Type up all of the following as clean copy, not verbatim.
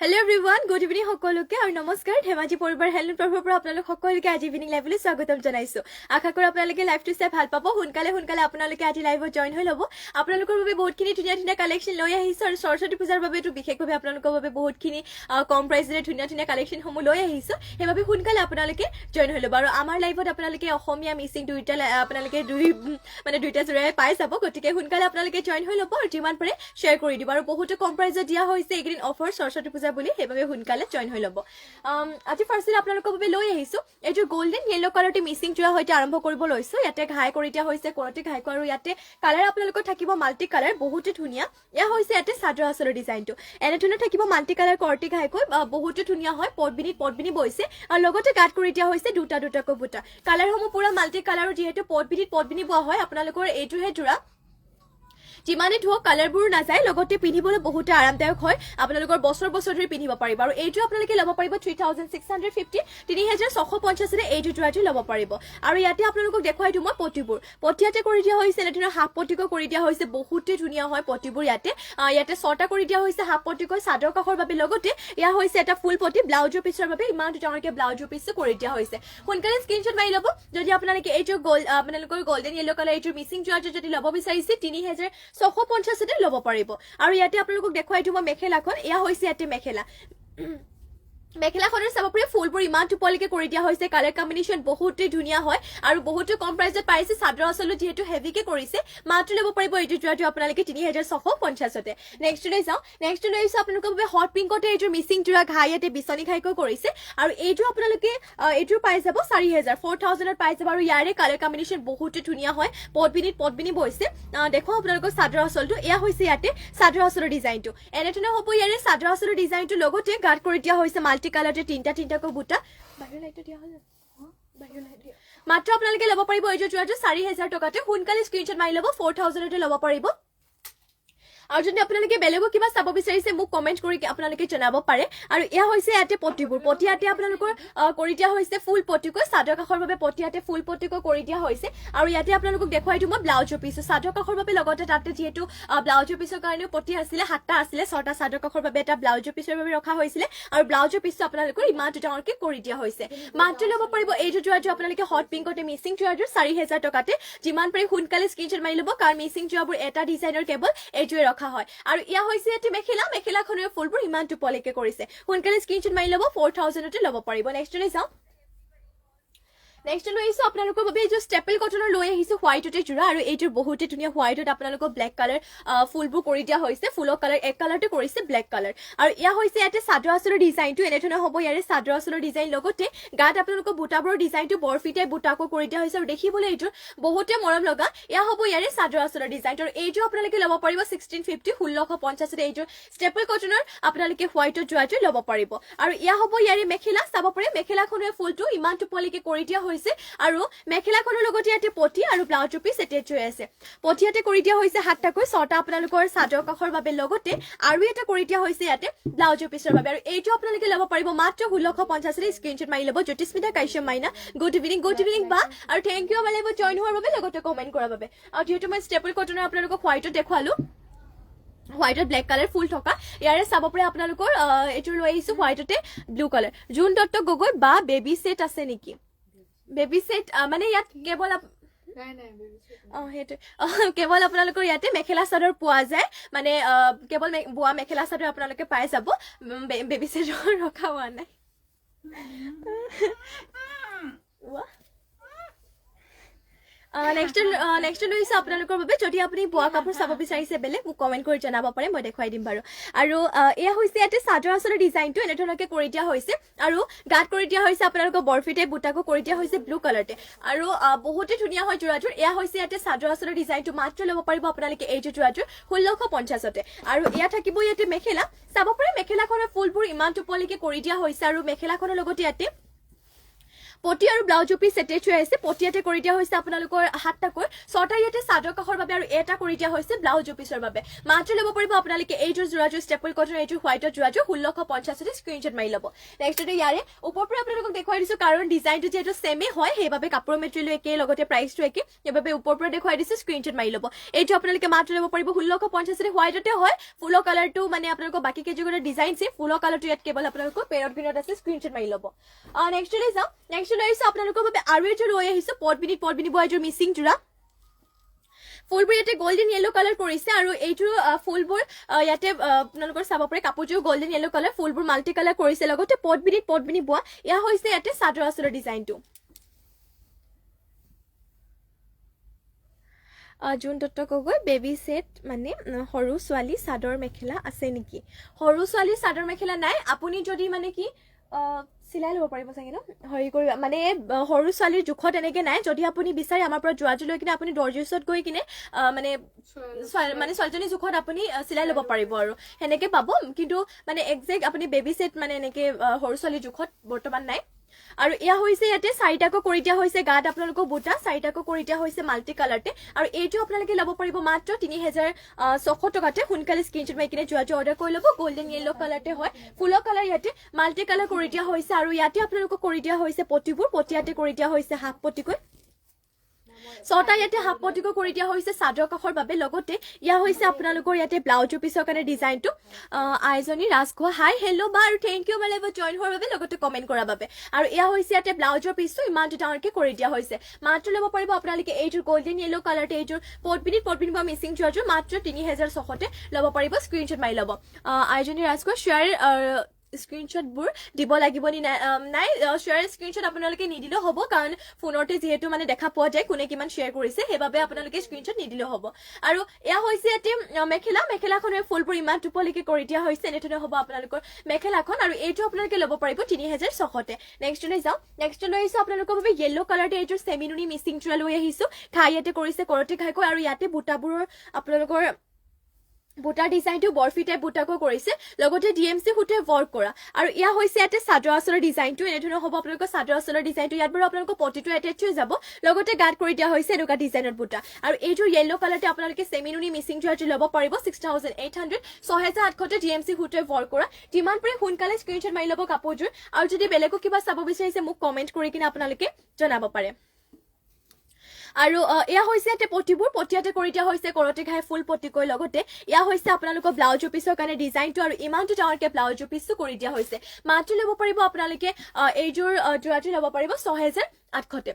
Hello everyone, good evening সকলোকে আৰু নমস্কাৰ ধেমাজি পৰিবাৰ হেলন প্ৰভাৱৰ পৰা আপোনালোক সকলোকে আজি ইভিনিং লাইভলৈ স্বাগতম জনাইছো আশা কৰো আপোনালোকে লাইভটো চাই ভাল পাব সোনকালে আপোনালোকে আজি লাইভত জয়েন হৈ ল'ব আপোনালোকৰ বাবে বহুতখিনি ধুনীয়া কালেকচন লৈ আহিছো আৰু সৰস্বতী পূজাৰ বাবে তো বিশেষভাৱে আপোনালোকৰ বাবে বহুতখিনি কম প্ৰাইচৰে ধুনীয়া কালেকচন সমূহ লৈ আহিছো সেইবাবে সোনকালে আপোনালোকে জয়েন হৈ ল'ব আৰু আমাৰ লাইভত আপোনালোকে অসমীয়া মিসিং দুইটা আপোনালোকে দুইটা জোৰাই পাই যাব গতিকে সোনকালে আপোনালোকে জয়েন হৈ ল'ব আৰু যিমান পাৰে শ্বেয়াৰ কৰি দিব আৰু বহুত কম প্ৰাইচত দিয়া হৈছে এইদিন অফাৰ সৰস্বতী পূজা বুলি সেইবাবে সোনকালে জয়েন হৈ ল'ব আজি ফাৰ্ষ্টলি আপোনালোকৰ বাবে লৈ আহিছো এইটো গোল্ডেন ইয়েলো কালাৰটি মিসিং জোৰা হৈতে আৰম্ভ কৰিব লৈছো ইয়াতে ঘাই কৰি দিয়া হৈছে কোৰতে ঘাই আৰু ইয়াতে কালাৰ আপোনালোকৰ থাকিব মাল্টি কালাৰ বহুতে ধুনীয়া ইয়া হৈছে ইয়াতে চাদৰ আচলৰ ডিজাইনটো এনে ধৰণৰ থাকিব মাল্টি কালাৰ কোৰতে ঘাই বহুতে ধুনীয়া হয় পটবিনি বৈছে আৰু লগতে কাট কৰি দিয়া হৈছে দুটাকৈ বুটা কালাৰসমূহ পুৰা মাল্টি কালাৰ যেহেতু পটবিনি বোৱা হয় আপোনালোকৰ এইটোহে জোৰা যিমানে ধুওক কালাৰবোৰ নাযায় লগতে পিন্ধিবলৈ বহুত আৰামদায়ক হয় আপোনালোকৰ বছৰ ধৰি পিন্ধিব পাৰিব আৰু এইটো আপোনালোকে ল'ব পাৰিব 3650 3650 ৰে এইটো জোৰাটো ল'ব পাৰিব আৰু ইয়াতে আপোনালোকক দেখুৱাই দিম মই পটিয়াতে কৰি দিয়া হৈছে এনে ধৰণৰ হাফ পটিকো কৰি দিয়া হৈছে বহুতে ধুনীয়া হয় পটিবোৰ ইয়াতে ছটা কৰি দিয়া হৈছে হাফ পটিকো চাদৰ কাষৰ বাবে লগতে ইয়া হৈছে এটা ফুল পটি ব্লাউজৰ পিছৰ বাবে ইমান ডাঙৰকে ব্লাউজৰ পিছটো কৰি দিয়া হৈছে সোনকালে স্ক্ৰিনশ্বট মাৰি ল'ব যদি আপোনালোকে এইটো আপোনালোকৰ গোল্ডেন ইয়েলো কালাৰ এইটো মিসিং জোৰাটো যদি ল'ব বিচাৰিছে 3650 ল'ব পাৰিব আৰু ইয়াতে আপোনালোকক দেখুৱাই দিম মেখেলাখন এয়া হৈছে ইয়াতে মেখেলাখনৰ চাব পাৰি ফুলবোৰ ইমান টুপলিকে কৰি দিয়া হৈছে কালাৰ কম্বিনেশ্যন বহুতে ধুনীয়া হয় আৰু বহুতে কম প্ৰাইসত পাইছে চাদৰ আচল যেহেতু হেভিকে কৰিছে মাত্ৰ ল'ব পাৰিব এইটো জোৰাটো আপোনালোকে 3650 নেক্সট লৈ আহিছো আপোনালোকৰ বাবে হট পিংকতে এইটো মিসিং জোৰা ঘাই ইয়াতে বিচনি ঘাইকৈ কৰিছে আৰু এইটো আপোনালোকে এইটো পাই যাব 4000 পাই যাব আৰু ইয়াৰে কালাৰ কম্বিনেশ্যন বহুতে ধুনীয়া হয় পটবিনি বৈছে দেখো আপোনালোকৰ চাদৰ আচলটো এয়া হৈছে ইয়াতে চাদৰ আচলৰ ডিজাইনটো এনে ধৰণৰ হ'ব ইয়াৰে চাদৰ আচলৰ ডিজাইনটো লগতে গাট কৰি দিয়া হৈছে মাল্টি কালাৰতে তিনটাকৈ বুটা বাহিৰ লাইটটো দিয়া হ'ল মাত্ৰ আপোনালোকে ল'ব পাৰিব এই জোৰাটো 4000 টকাতে সোনকালে স্ক্ৰিনশ্বট মাৰি ল'ব 4000 তে ল'ব পাৰিব আৰু যদি আপোনালোকে বেলেগো কিবা চাব বিচাৰিছে মোক কমেন্ট কৰি আপোনালোকে জনাব পাৰে আৰু এয়া হৈছে ইয়াতে পটিয়াতে আপোনালোকৰ কৰি দিয়া হৈছে ফুল পটিকো চাদৰ কাষৰ বাবে পটিয়াতে ফুল পটিকো কৰি দিয়া হৈছে আৰু ইয়াতে আপোনালোকক দেখুৱাই দিম ব্লাউজৰ পিছ চাদৰ কাষৰ বাবে লগতে তাতে যেহেতু ব্লাউজৰ পিছৰ কাৰণে পটি আছিলে 7টা আছিলে 6টা চাদৰ কাষৰ বাবে এটা ব্লাউজৰ পিছৰ বাবে ৰখা হৈছিলে আৰু ব্লাউজৰ পিছটো আপোনালোকৰ ইমান ডাঙৰকে কৰি দিয়া হৈছে মাত্ৰ ল'ব পাৰিব এই জোৰাটো আপোনালোকে হট পিংকতে মিসিং জোৰাটো 4000 টকাতে যিমান পাৰি সোনকালে স্ক্ৰিনশ্বট মাৰি ল'ব কাৰণ মিসিং জোৰাবোৰ এটা ডিজাইনৰ কেৱল এইটোৱে হয় আৰু ইয়া হৈছে এটি মেখেলাখনৰ ফুলবোৰ ইমান টুপলিকে কৰিছে সোনকালে স্ক্ৰিনশ্বট মাৰি ল'ব 4000 তে ল'ব পাৰিব নেক্সট লৈ আহিছো আপোনালোকৰ বাবে এই ষ্টেপল কটনৰ লৈ আহিছো হোৱাইটতে জোৰা আৰু এইটোৰ বহুতে ধুনীয়া হোৱাইটত আপোনালোকৰ ব্লেক কালাৰ ফুলবোৰ কৰি দিয়া হৈছে ফুলৰ কালাৰ এক কালাৰতে কৰিছে ব্লেক কালাৰ আৰু ইয়া হৈছে ইয়াতে চাদৰ আচলৰ ডিজাইনটো এনে ধৰণৰ হ'ব ইয়াৰে চাদৰ আচলৰ ডিজাইন লগতে গাত আপোনালোকৰ বুটাবোৰৰ ডিজাইনটো বৰফিটাই বুটাকো কৰি দিয়া হৈছে আৰু দেখিবলৈ এইটোৰ বহুতে মৰম লগা ইয়া হ'ব ইয়াৰে চাদৰ আচলৰ ডিজাইন আৰু এইটো আপোনালোকে ল'ব পাৰিব 1650 এইটো ষ্টেপল কটনৰ আপোনালোকে হোৱাইটত জোৰাটো ল'ব পাৰিব আৰু ইয়া হ'ব ইয়াৰে মেখেলা চাব পাৰে মেখেলাখনৰ ফুলটো ইমান টুপলিকে কৰি দিয়া হৈছে আৰু মেখেলাখনৰ লগতে ইয়াতে পটি আৰু ব্লাউজৰ পিছ এটেচ হৈ আছে পটিয়াতে কৰি দিয়া হৈছে 7টাকৈ 6টা আপোনালোকৰ চাদৰ কাষৰ বাবে লগতে আৰু এটা কৰি দিয়া হৈছে ইয়াতে ব্লাউজৰ পিছৰ বাবে আৰু এইটো আপোনালোকে ল'ব পাৰিব মাত্ৰ 1650 ৰে স্ক্ৰিনশ্বট মাৰি ল'ব জ্যোতিস্মিতা কাশ্যপ মাইনা গুড ইভিনিং বা আৰু থেংক ইউ আমাৰ লাইভত জয়েন হোৱাৰ বাবে লগতে কমেন্ট কৰাৰ বাবে আৰু যেহেতু মই ষ্টেপল কটনৰ আপোনালোকক হোৱাইটত দেখুৱালো হোৱাইটত ব্লেক কালাৰ ফুল থকা ইয়াৰে চাব পাৰে আপোনালোকৰ এইটো লৈ আহিছো হোৱাইটতে blue colour June Dutta Gogoi বা বেবি সেট আছে নেকি বেবি সেট মানে ইয়াত কেৱল কেৱল আপোনালোকৰ ইয়াতে মেখেলা চাদৰ পোৱা যায় মানে কেৱল বোৱা মেখেলা চাদৰ আপোনালোকে পাই যাব বেবি সেটৰ ৰখা হোৱা নাই নেক্সট লৈছো আপোনালোকৰ বাবে যদি আপুনি বোৱা কাপোৰ চাব বিচাৰিছে বেলেগ মোক কমেন্ট কৰি জনাব পাৰে মই দেখুৱাই দিম বাৰু আৰু এয়া হৈছে ইয়াতে চাদৰ আচলৰ ডিজাইনটো এনে ধৰণকে কৰি দিয়া হৈছে আৰু গাত কৰি দিয়া হৈছে আপোনালোকৰ বৰফিটে বুটাকো কৰি দিয়া হৈছে ব্লু কালাৰতে আৰু বহুতে ধুনীয়া হয় জোৰাটোৰ এয়া হৈছে ইয়াতে চাদৰ আচলৰ ডিজাইনটো মাত্ৰ ল'ব পাৰিব আপোনালোকে এই জোৰাটোৰ 1650 আৰু এয়া থাকিব ইয়াতে মেখেলা চাব পাৰে মেখেলাখনৰ ফুলবোৰ ইমান টুপলিকে কৰি দিয়া হৈছে আৰু মেখেলাখনৰ লগতে ইয়াতে পটি আৰু ব্লাউজ পিচ এটেচ হৈ আছে পটিয়াতে কৰি দিয়া হৈছে আপোনালোকৰ 7টাকৈ 6টা ইয়াতে চাদৰ কাষৰ বাবে আৰু এটা কৰি দিয়া হৈছে ব্লাউজ পিচৰ বাবে মাত্ৰ ল'ব পাৰিব আপোনালোকে এইযোৰ যোৰাযোৰ ষ্টেপল কটন এইযোৰ হোৱাইটৰ যোৰাযোৰ 1650 স্ক্ৰীনশ্বট মাৰি ল'ব নেক্সটতে ইয়াৰে ওপৰৰ পৰা আপোনালোকক দেখুৱাই দিছো কাৰণ ডিজাইনটো যেহেতু সেমে হয় সেইবাবে কাপোৰৰ মেটেৰিয়েল একে লগতে প্ৰাইচটো একে সেইবাবে ওপৰৰ পৰা দেখুৱাই দিছো স্ক্ৰীনশ্বট মাৰি ল'ব এইটো আপোনালোকে মাত্ৰ ল'ব পাৰিব 1650 হোৱাইটতে হয় ফুলৰ কালাৰটো মানে আপোনালোকৰ বাকি কেইযোৰৰ ডিজাইন আছে ফুলৰ কালাৰটো ইয়াত কেৱল আপোনালোকৰ পেৰট গ্ৰীণত আছে স্ক্ৰীনশ্বট মাৰি ল'ব নেক্সটলৈ যাওঁ নেক্সটলৈ আহিছো আপোনালোকৰ বাবে আৰু এযোৰ লৈ আহিছো পটবিনি বোৱা এযোৰ মিচিং যোৰা ফুলবোৰ ইয়াতে গোল্ডেন য়েলো কালাৰ কৰিছে আৰু এইযোৰ ফুলবোৰ ইয়াতে আপোনালোকৰ চাব পাৰে কাপোৰযোৰ গোল্ডেন য়েলো কালাৰ ফুলবোৰ মাল্টি কালাৰ কৰিছে লগতে পটবিনি বোৱা ইয়া হৈছে ইয়াতে চাদৰ আচলৰ ডিজাইনটো June Dutta Gogoi baby set মানে সৰু ছোৱালী চাদৰ মেখেলা আছে নেকি সৰু ছোৱালী চাদৰ মেখেলা নাই আপুনি যদি মানে কি চিলাই ল'ব পাৰিব চাগে ন হেৰি কৰি মানে সৰু ছোৱালীৰ জোখত এনেকে নাই যদি আপুনি বিচাৰে আমাৰ পৰা যোৱাযোৰ লৈ কিনে আপুনি দৰ্জিৰ ওচৰত গৈ কিনে মানে ছোৱালীজনীৰ জোখত আপুনি চিলাই ল'ব পাৰিব আৰু সেনেকে পাব কিন্তু মানে একজেক্ট আপুনি বেবী সেট মানে এনেকে সৰু ছোৱালীৰ জোখত বৰ্তমান নাই আৰু ইয়া হৈছে ইয়াতে 4টাকৈ কৰি দিয়া হৈছে গাত আপোনালোকৰ বুটা 4টাকৈ কৰি দিয়া হৈছে মাল্টি কালাৰতে আৰু এইটো আপোনালোকে ল'ব পাৰিব মাত্ৰ 3600 টকাতে সোনকালে স্ক্ৰীনশ্বট মাৰি কিনে যোৱাযোৰ অৰ্ডাৰ কৰি ল'ব গোল্ডেন য়েলো কালাৰতে হয় ফুলৰ কালাৰ ইয়াতে মাল্টি কালাৰ কৰি দিয়া হৈছে আৰু ইয়াতে আপোনালোকক কৰি দিয়া হৈছে পটিবোৰ পটিয়াতে কৰি দিয়া হৈছে হাফ পটিকৈ 6টা ইয়াতে হাফ পটিকৈ কৰি দিয়া হৈছে চাদৰ কাষৰ বাবে লগতে ইয়া হৈছে আপোনালোকৰ ইয়াতে ব্লাউজ পিচৰ কাৰণে ডিজাইনটো আইজনী ৰাজখোৱা হাই হেল্ল' বা আৰু থেংক ইউ মানে জইন হোৱাৰ বাবে লগতে কমেণ্ট কৰাৰ বাবে আৰু ইয়া হৈছে ইয়াতে ব্লাউজৰ পিচটো ইমান ডাঙৰকে কৰি দিয়া হৈছে মাত্ৰ ল'ব পাৰিব আপোনালোকে এইযোৰ গোল্ডেন য়েলো কালাৰতে এইযোৰ পটবিনি বা মিচিং যোৱাযোৰ মাত্ৰ 3600তে ল'ব পাৰিব স্ক্ৰীনশ্বট মাৰি ল'ব আইজনী ৰাজখোৱা শ্বেয়াৰ স্ক্ৰীনশ্বটবোৰ দিব লাগিব নি নাই শ্বেয়াৰ স্ক্ৰীনশ্বট আপোনালোকে নিদিলেও হ'ব কাৰণ ফোনতে যিহেতু মানে দেখা পোৱা যায় কোনে কিমান শ্বেয়াৰ কৰিছে সেইবাবে আপোনালোকে স্ক্ৰীনশ্বট নিদিলেও হ'ব আৰু এয়া হৈছে ইয়াতে মেখেলাখনৰ ফুলবোৰ ইমান টোপলিকে কৰি দিয়া হৈছে এনেধৰণে হ'ব আপোনালোকৰ মেখেলাখন আৰু এইটো আপোনালোকে ল'ব পাৰিব 3600তে নেক্সটলৈ যাওঁ নেক্সটলৈ আহিছো আপোনালোকৰ বাবে য়েল্লো কালাৰতে এইযোৰ চেমিনুনি মিচিং চোৰা লৈ আহিছো খাই ইয়াতে কৰিছে কৰতে খাইকৈ আৰু ইয়াতে বুটাবোৰৰ আপোনালোকৰ বুটাৰ ডিজাইনটো বৰফি টাইপ বুটাকৈ কৰিছে লগতে ডিএমচি সূতে ৱৰ্ক কৰা আৰু ইয়া হৈছে ইয়াতে চাদৰ আচলৰ ডিজাইনটো এনেধৰণৰ হ'ব আপোনালোকৰ চাদৰ আচলৰ ডিজাইনটো ইয়াত বাৰু আপোনালোকৰ পটিটো এটেচ হৈ যাব লগতে গাত কৰি দিয়া হৈছে এনেকুৱা ডিজাইনৰ বুটা আৰু এইযোৰ য়েল্লো কালাৰতে আপোনালোকে চেমিনুনি মিচিং যোৰাটো ল'ব পাৰিব 6800 6800তে ডিএমচি সূতে ৱৰ্ক কৰা যিমান পাৰে সোনকালে স্ক্ৰীনশ্বট মাৰি ল'ব কাপোৰযোৰ আৰু যদি বেলেগো কিবা চাব বিচাৰিছে মোক কমেণ্ট কৰি কিনে আপোনালোকে জনাব পাৰে আৰু ইয়া হৈছে ইয়াতে পটিবোৰ পটিয়াতে কৰি দিয়া হৈছে কৰতে খাই ফুল পটিকৈ লগতে ইয়া হৈছে আপোনালোকৰ ব্লাউজ পিচৰ কাৰণে ডিজাইনটো আৰু ইমানটো ডাঙৰকে ব্লাউজ পিচটো কৰি দিয়া হৈছে মাত্ৰ ল'ব পাৰিব আপোনালোকে এইযোৰ যোৰাটো ল'ব পাৰিব 6800তে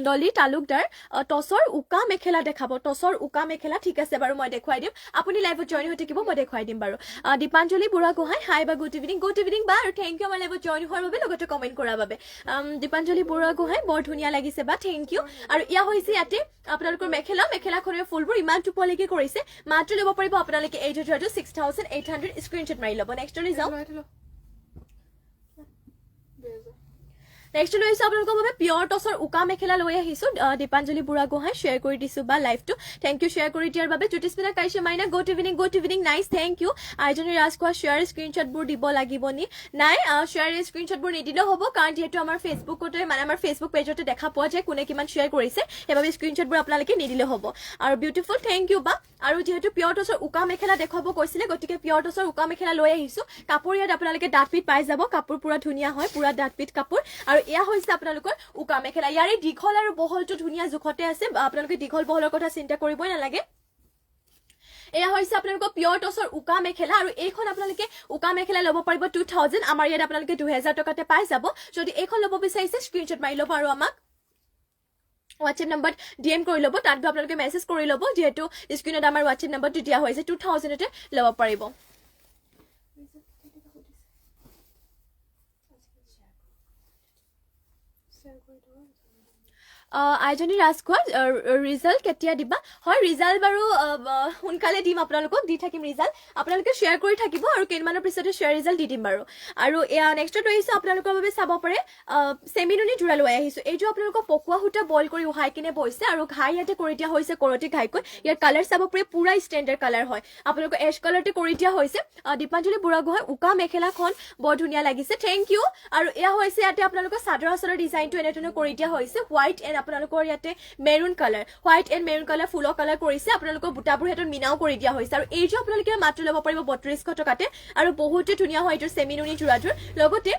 ডলি তালুকদাৰ টছৰ উকা মেখেলা দেখাব টছৰ উকা মেখেলা ঠিক আছে বাৰু মই দেখুৱাই দিম আপুনি লাইভত জইন হৈ থাকিব মই দেখুৱাই দিম বাৰু দীপাঞ্জলি বুঢ়া গোহাঁই হাই বা গুড ইভিনিং বা আৰু থেংক ইউ আমাৰ লাইভত জইন হোৱাৰ বাবে লগতে কমেণ্ট কৰাৰ বাবে দীপাঞ্জলি বুঢ়া গোহাঁই বৰ ধুনীয়া লাগিছে বা থেংক ইউ আৰু ইয়া হৈছে ইয়াতে আপোনালোকৰ মেখেলাখনৰ ফুলবোৰ ইমান টোপলিকে কৰিছে মাত্ৰ ল'ব পাৰিব আপোনালোকে এই যোৰাটো 6800 স্ক্ৰীনশ্বট মাৰি ল'ব নেক্সটলৈ যাওঁ নেক্সট লৈ আহিছো আপোনালোকৰ বাবে পিয়ৰ টছৰ উকা মেখেলা লৈ আহিছো দীপাঞ্জলি বুঢ়া গোহাঁই শ্বেয়াৰ কৰি দিছো বা লাইভটো থেংক ইউ শ্বেয়াৰ কৰি দিয়াৰ বাবে জ্যোতিস্মিতা কাইছে মাইনা good evening nice thank you আইজনী ৰাজখোৱা শ্বেয়াৰ স্ক্ৰীনশ্বটবোৰ দিব লাগিব নি নাই শ্বেয়াৰ স্ক্ৰীনশ্বটবোৰ নিদিলেও হ'ব কাৰণ যিহেতু আমাৰ ফেচবুকতে মানে আমাৰ ফেচবুক পেজতে দেখা পোৱা যায় কোনে কিমান শ্বেয়াৰ কৰিছে সেইবাবে স্ক্ৰীনশ্বটবোৰ আপোনালোকে নিদিলেও হ'ব আৰু বিউটিফুল থেংক ইউ বা আৰু যিহেতু পিয়ৰ টছৰ উকা মেখেলা দেখুৱাব কৈছিলে গতিকে পিয়ৰ টছৰ উকা মেখেলা লৈ আহিছো কাপোৰ ইয়াত আপোনালোকে ডাঠপিঠ পাই যাব কাপোৰ পুৰা ধুনীয়া হয় পুৰা ডাঠপিঠ কাপোৰ আৰু এয়া হৈছে আপোনালোকৰ উকা মেখেলা ইয়াৰে দীঘল আৰু বহলটো ধুনীয়া জোখতে আছে আপোনালোকে দীঘল বহলৰ কথা চিন্তা কৰিবই নালাগে এয়া হৈছে আপোনালোকৰ পিয়ৰ টছৰ উকা মেখেলা আৰু এইখন আপোনালোকে উকা মেখেলা ল'ব পাৰিব 2000 আমাৰ ইয়াত আপোনালোকে 2000 টকাতে পাই যাব যদি এইখন ল'ব বিচাৰিছে স্ক্ৰীনশ্বট মাৰি ল'ব আৰু আমাক হোৱাটছএপ নাম্বাৰত ডিএম কৰি ল'ব তাত আপোনালোকে মেছেজ কৰি ল'ব যিহেতু স্ক্ৰীনত আমাৰ হোৱাটছএপ নাম্বাৰটো দিয়া হৈছে 2000তে ল'ব পাৰিব আইজনী ৰাজখোৱা ৰিজাল্ট কেতিয়া দিবা হয় ৰিজাল্ট বাৰু সোনকালে দিম আপোনালোকক দি থাকিম ৰিজাল্ট আপোনালোকে শ্বেয়াৰ কৰি থাকিব আৰু কেইদিনমানৰ পিছতে শ্বেয়াৰ ৰিজাল্ট দি দিম বাৰু আৰু এয়া নেক্সটত আহিছো আপোনালোকৰ বাবে চাব পাৰে চেমিনুনি যোৰা লৈ আহিছো এইটো আপোনালোকক পকোৱা সূতা বইল কৰি উহাই কিনে বৈছে আৰু ঘাই ইয়াতে কৰি দিয়া হৈছে কৰতি ঘাইকৈ ইয়াৰ কালাৰ চাব পাৰে পুৰা ষ্টেণ্ডাৰ্ড কালাৰ হয় আপোনালোকৰ এছ কালাৰতে কৰি দিয়া হৈছে দীপাঞ্জলি বুঢ়াগোহাঁই উকা মেখেলাখন বৰ ধুনীয়া লাগিছে থেংক ইউ আৰু এয়া হৈছে ইয়াতে আপোনালোকৰ চাদৰ আচলৰ ডিজাইনটো এনেধৰণে কৰি দিয়া হৈছে হোৱাইট এণ্ড আপোনালোকৰ ইয়াতে maroon colour white and maroon colour ফুলৰ কালাৰ কৰিছে আপোনালোকৰ বুটাবোৰ হেতত মিনাও কৰি দিয়া হৈছে আৰু এইযোৰ আপোনালোকে মাত্ৰ ল'ব পাৰিব 3200 টকাতে আৰু বহুতে ধুনীয়া হয় এইটোৰ চেমিনুনি যোৰাযোৰ লগতে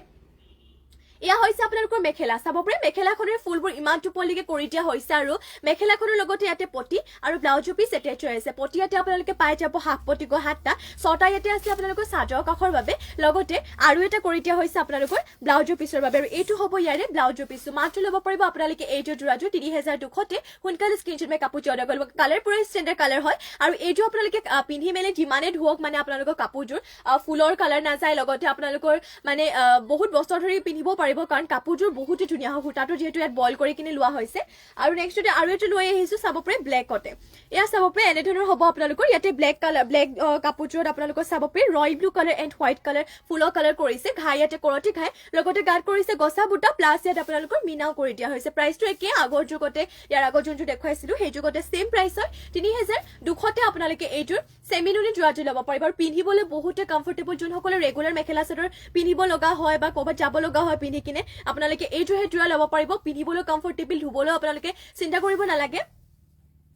এয়া হৈছে আপোনালোকৰ মেখেলা চাব পাৰে মেখেলাখনৰ ফুলবোৰ ইমান টোপলিকে কৰি দিয়া হৈছে আৰু মেখেলাখনৰ লগতে ইয়াতে পটি আৰু ব্লাউজ পিচ এটেচ হৈ আছে পটি ইয়াতে আপোনালোকে পাই যাব হাফ পটি গৈ 7টা 6টা ইয়াতে আছে আপোনালোকৰ চাদৰ কাষৰ বাবে লগতে আৰু এটা কৰি দিয়া হৈছে আপোনালোকৰ ব্লাউজ পিচৰ বাবে আৰু এইটো হ'ব ইয়াৰে ব্লাউজ পিচটো মাত্ৰ ল'ব পাৰিব আপোনালোকে এইযোৰ যোৰাযোৰ 3200তে সোনকালে স্ক্ৰীনশ্বট মে কাপোৰ অৰ্ডাৰ কৰিব কালাৰ পুৰা ষ্টেণ্ডাৰ্ড কালাৰ হয় আৰু এইযোৰ আপোনালোকে পিন্ধি মেলি যিমানে ধুৱক মানে আপোনালোকৰ কাপোৰযোৰ ফুলৰ কালাৰ নাযায় লগতে আপোনালোকৰ মানে বহুত বছৰ ধৰি পিন্ধিব পাৰিব কাৰণ কাপোৰযোৰ বহুতে ধুনীয়া হয় সূতাটো যিহেতু ইয়াত বইল কৰি কিনে লোৱা হৈছে আৰু নেক্সটতে আৰু এটা লৈ আহিছো চাব পাৰে ব্লেকতে এয়া চাব পাৰে এনেধৰণৰ হ'ব আপোনালোকৰ ইয়াতে ব্লেক কালাৰ ব্লেক কাপোৰযোৰত আপোনালোকৰ চাব পাৰে royal blue colour and white colour ফুলৰ কালাৰ কৰিছে ঘাই ইয়াতে কৰতি ঘাই লগতে গাত কৰিছে গছা বুটা প্লাছ ইয়াত আপোনালোকৰ মিনাও কৰি দিয়া হৈছে প্ৰাইচটো একে আগৰ যুগতে ইয়াৰ আগৰ যোনটো দেখুৱাইছিলো সেই যুগতে সেম প্ৰাইচ হয় 3200তে আপোনালোকে এইটোৰ চেমিনুনি যোৰাযোৰ ল'ব পাৰিব আৰু পিন্ধিবলৈ বহুতে কমফৰ্টেবল যোনসকলে ৰেগুলাৰ মেখেলা চাদৰ পিন্ধিব লগা হয় বা ক'ৰবাত যাব লগা হয় পিন্ধি কিনে আপোনালোকে এইযোৰহে যোৰা ল'ব পাৰিব পিন্ধিবলৈ কমফৰ্টেবল ধুবলৈ আপোনালোকে চিন্তা কৰিব নালাগে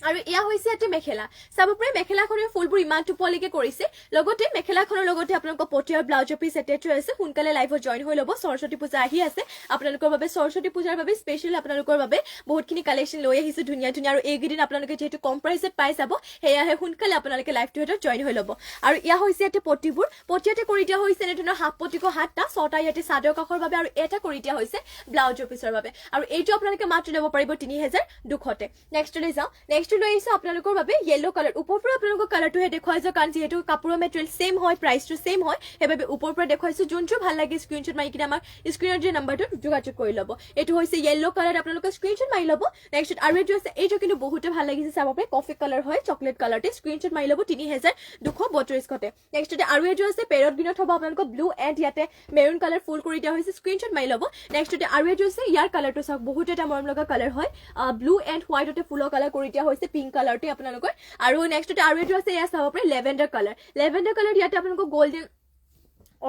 আৰু এয়া হৈছে ইয়াতে মেখেলা চাব পাৰে মেখেলাখনৰ ফুলবোৰ ইমান টোপলিকে কৰিছে লগতে মেখেলাখনৰ লগতে আপোনালোকৰ পটি আৰু ব্লাউজ পিচ এটেচ হৈ আছে সোনকালে লাইভত জইন হৈ ল'ব সৰস্বতী পূজা আহি আছে আপোনালোকৰ বাবে সৰস্বতী পূজাৰ বাবে স্পেচিয়েল আপোনালোকৰ বাবে বহুতখিনি কালেকশ্যন লৈ আহিছো ধুনীয়া ধুনীয়া আৰু এইকেইদিন আপোনালোকে যিহেতু কম প্ৰাইচত পাই যাব সেয়াহে সোনকালে আপোনালোকে লাইভটোৰ ভিতৰত জইন হৈ ল'ব আৰু এয়া হৈছে ইয়াতে পটিবোৰ পটিয়াতে কৰি দিয়া হৈছে এনেধৰণৰ হাফ পটিকো 7টা 6টা ইয়াতে চাদৰ কাষৰ বাবে আৰু এটা কৰি দিয়া হৈছে ব্লাউজ পিচৰ বাবে আৰু এইটো আপোনালোকে মাত্ৰ ল'ব পাৰিব 3200তে নেক্সটলৈ যাওঁ নেক্সট লৈ আহিছো আপোনালোকৰ বাবে ইয়েলো কালাৰ ওপৰৰ পৰা আপোনালোকৰ কালাৰটোহে দেখুৱাইছো কাৰণ যিহেতু কাপোৰৰ মেটেৰিয়েল সেম হয় প্ৰাইচটো সেম হয় সেইবাবে ওপৰৰ পৰা দেখুৱাইছো যোনটো ভাল লাগে স্ক্ৰীনশ্বট মাৰি কিনে আমাৰ স্ক্ৰীনৰ যে নাম্বাৰটো যোগাযোগ কৰি ল'ব এইটো হৈছে ইয়েলো কালাৰ আপোনালোকে স্ক্ৰীনশ্বট মাৰি ল'ব নেক্সট আৰু এইটো আছে এইটো কিন্তু বহুতে ভাল লাগিছে চাব পাৰে কফি কালাৰ হয় চকলেট কালাৰতে স্ক্ৰীনশ্বট মাৰি ল'ব 3232তে নেক্সটতে আৰু এইটো আছে পেৰট গ্ৰীনত হ'ব আপোনালোকৰ ব্লু এণ্ড ইয়াতে মেৰুন কালাৰ ফুল কৰি দিয়া হৈছে স্ক্ৰীনশ্বট মাৰি ল'ব নেক্সটতে আৰু এইটো আছে ইয়াৰ কালাৰটো চাওক বহুত এটা মৰম লগা কালাৰ হয় ব্লু এণ্ড হোৱাইটতে ফুলৰ কালাৰ কৰি দিয়া হৈছে পিংক কালাৰটো আপোনালোকৰ আৰু নেক্সটতে আৰু এইটো আছে এয়া চাব পাৰে লেভেণ্ডাৰ কালাৰ ইয়াতে আপোনালোকৰ গল্ডেন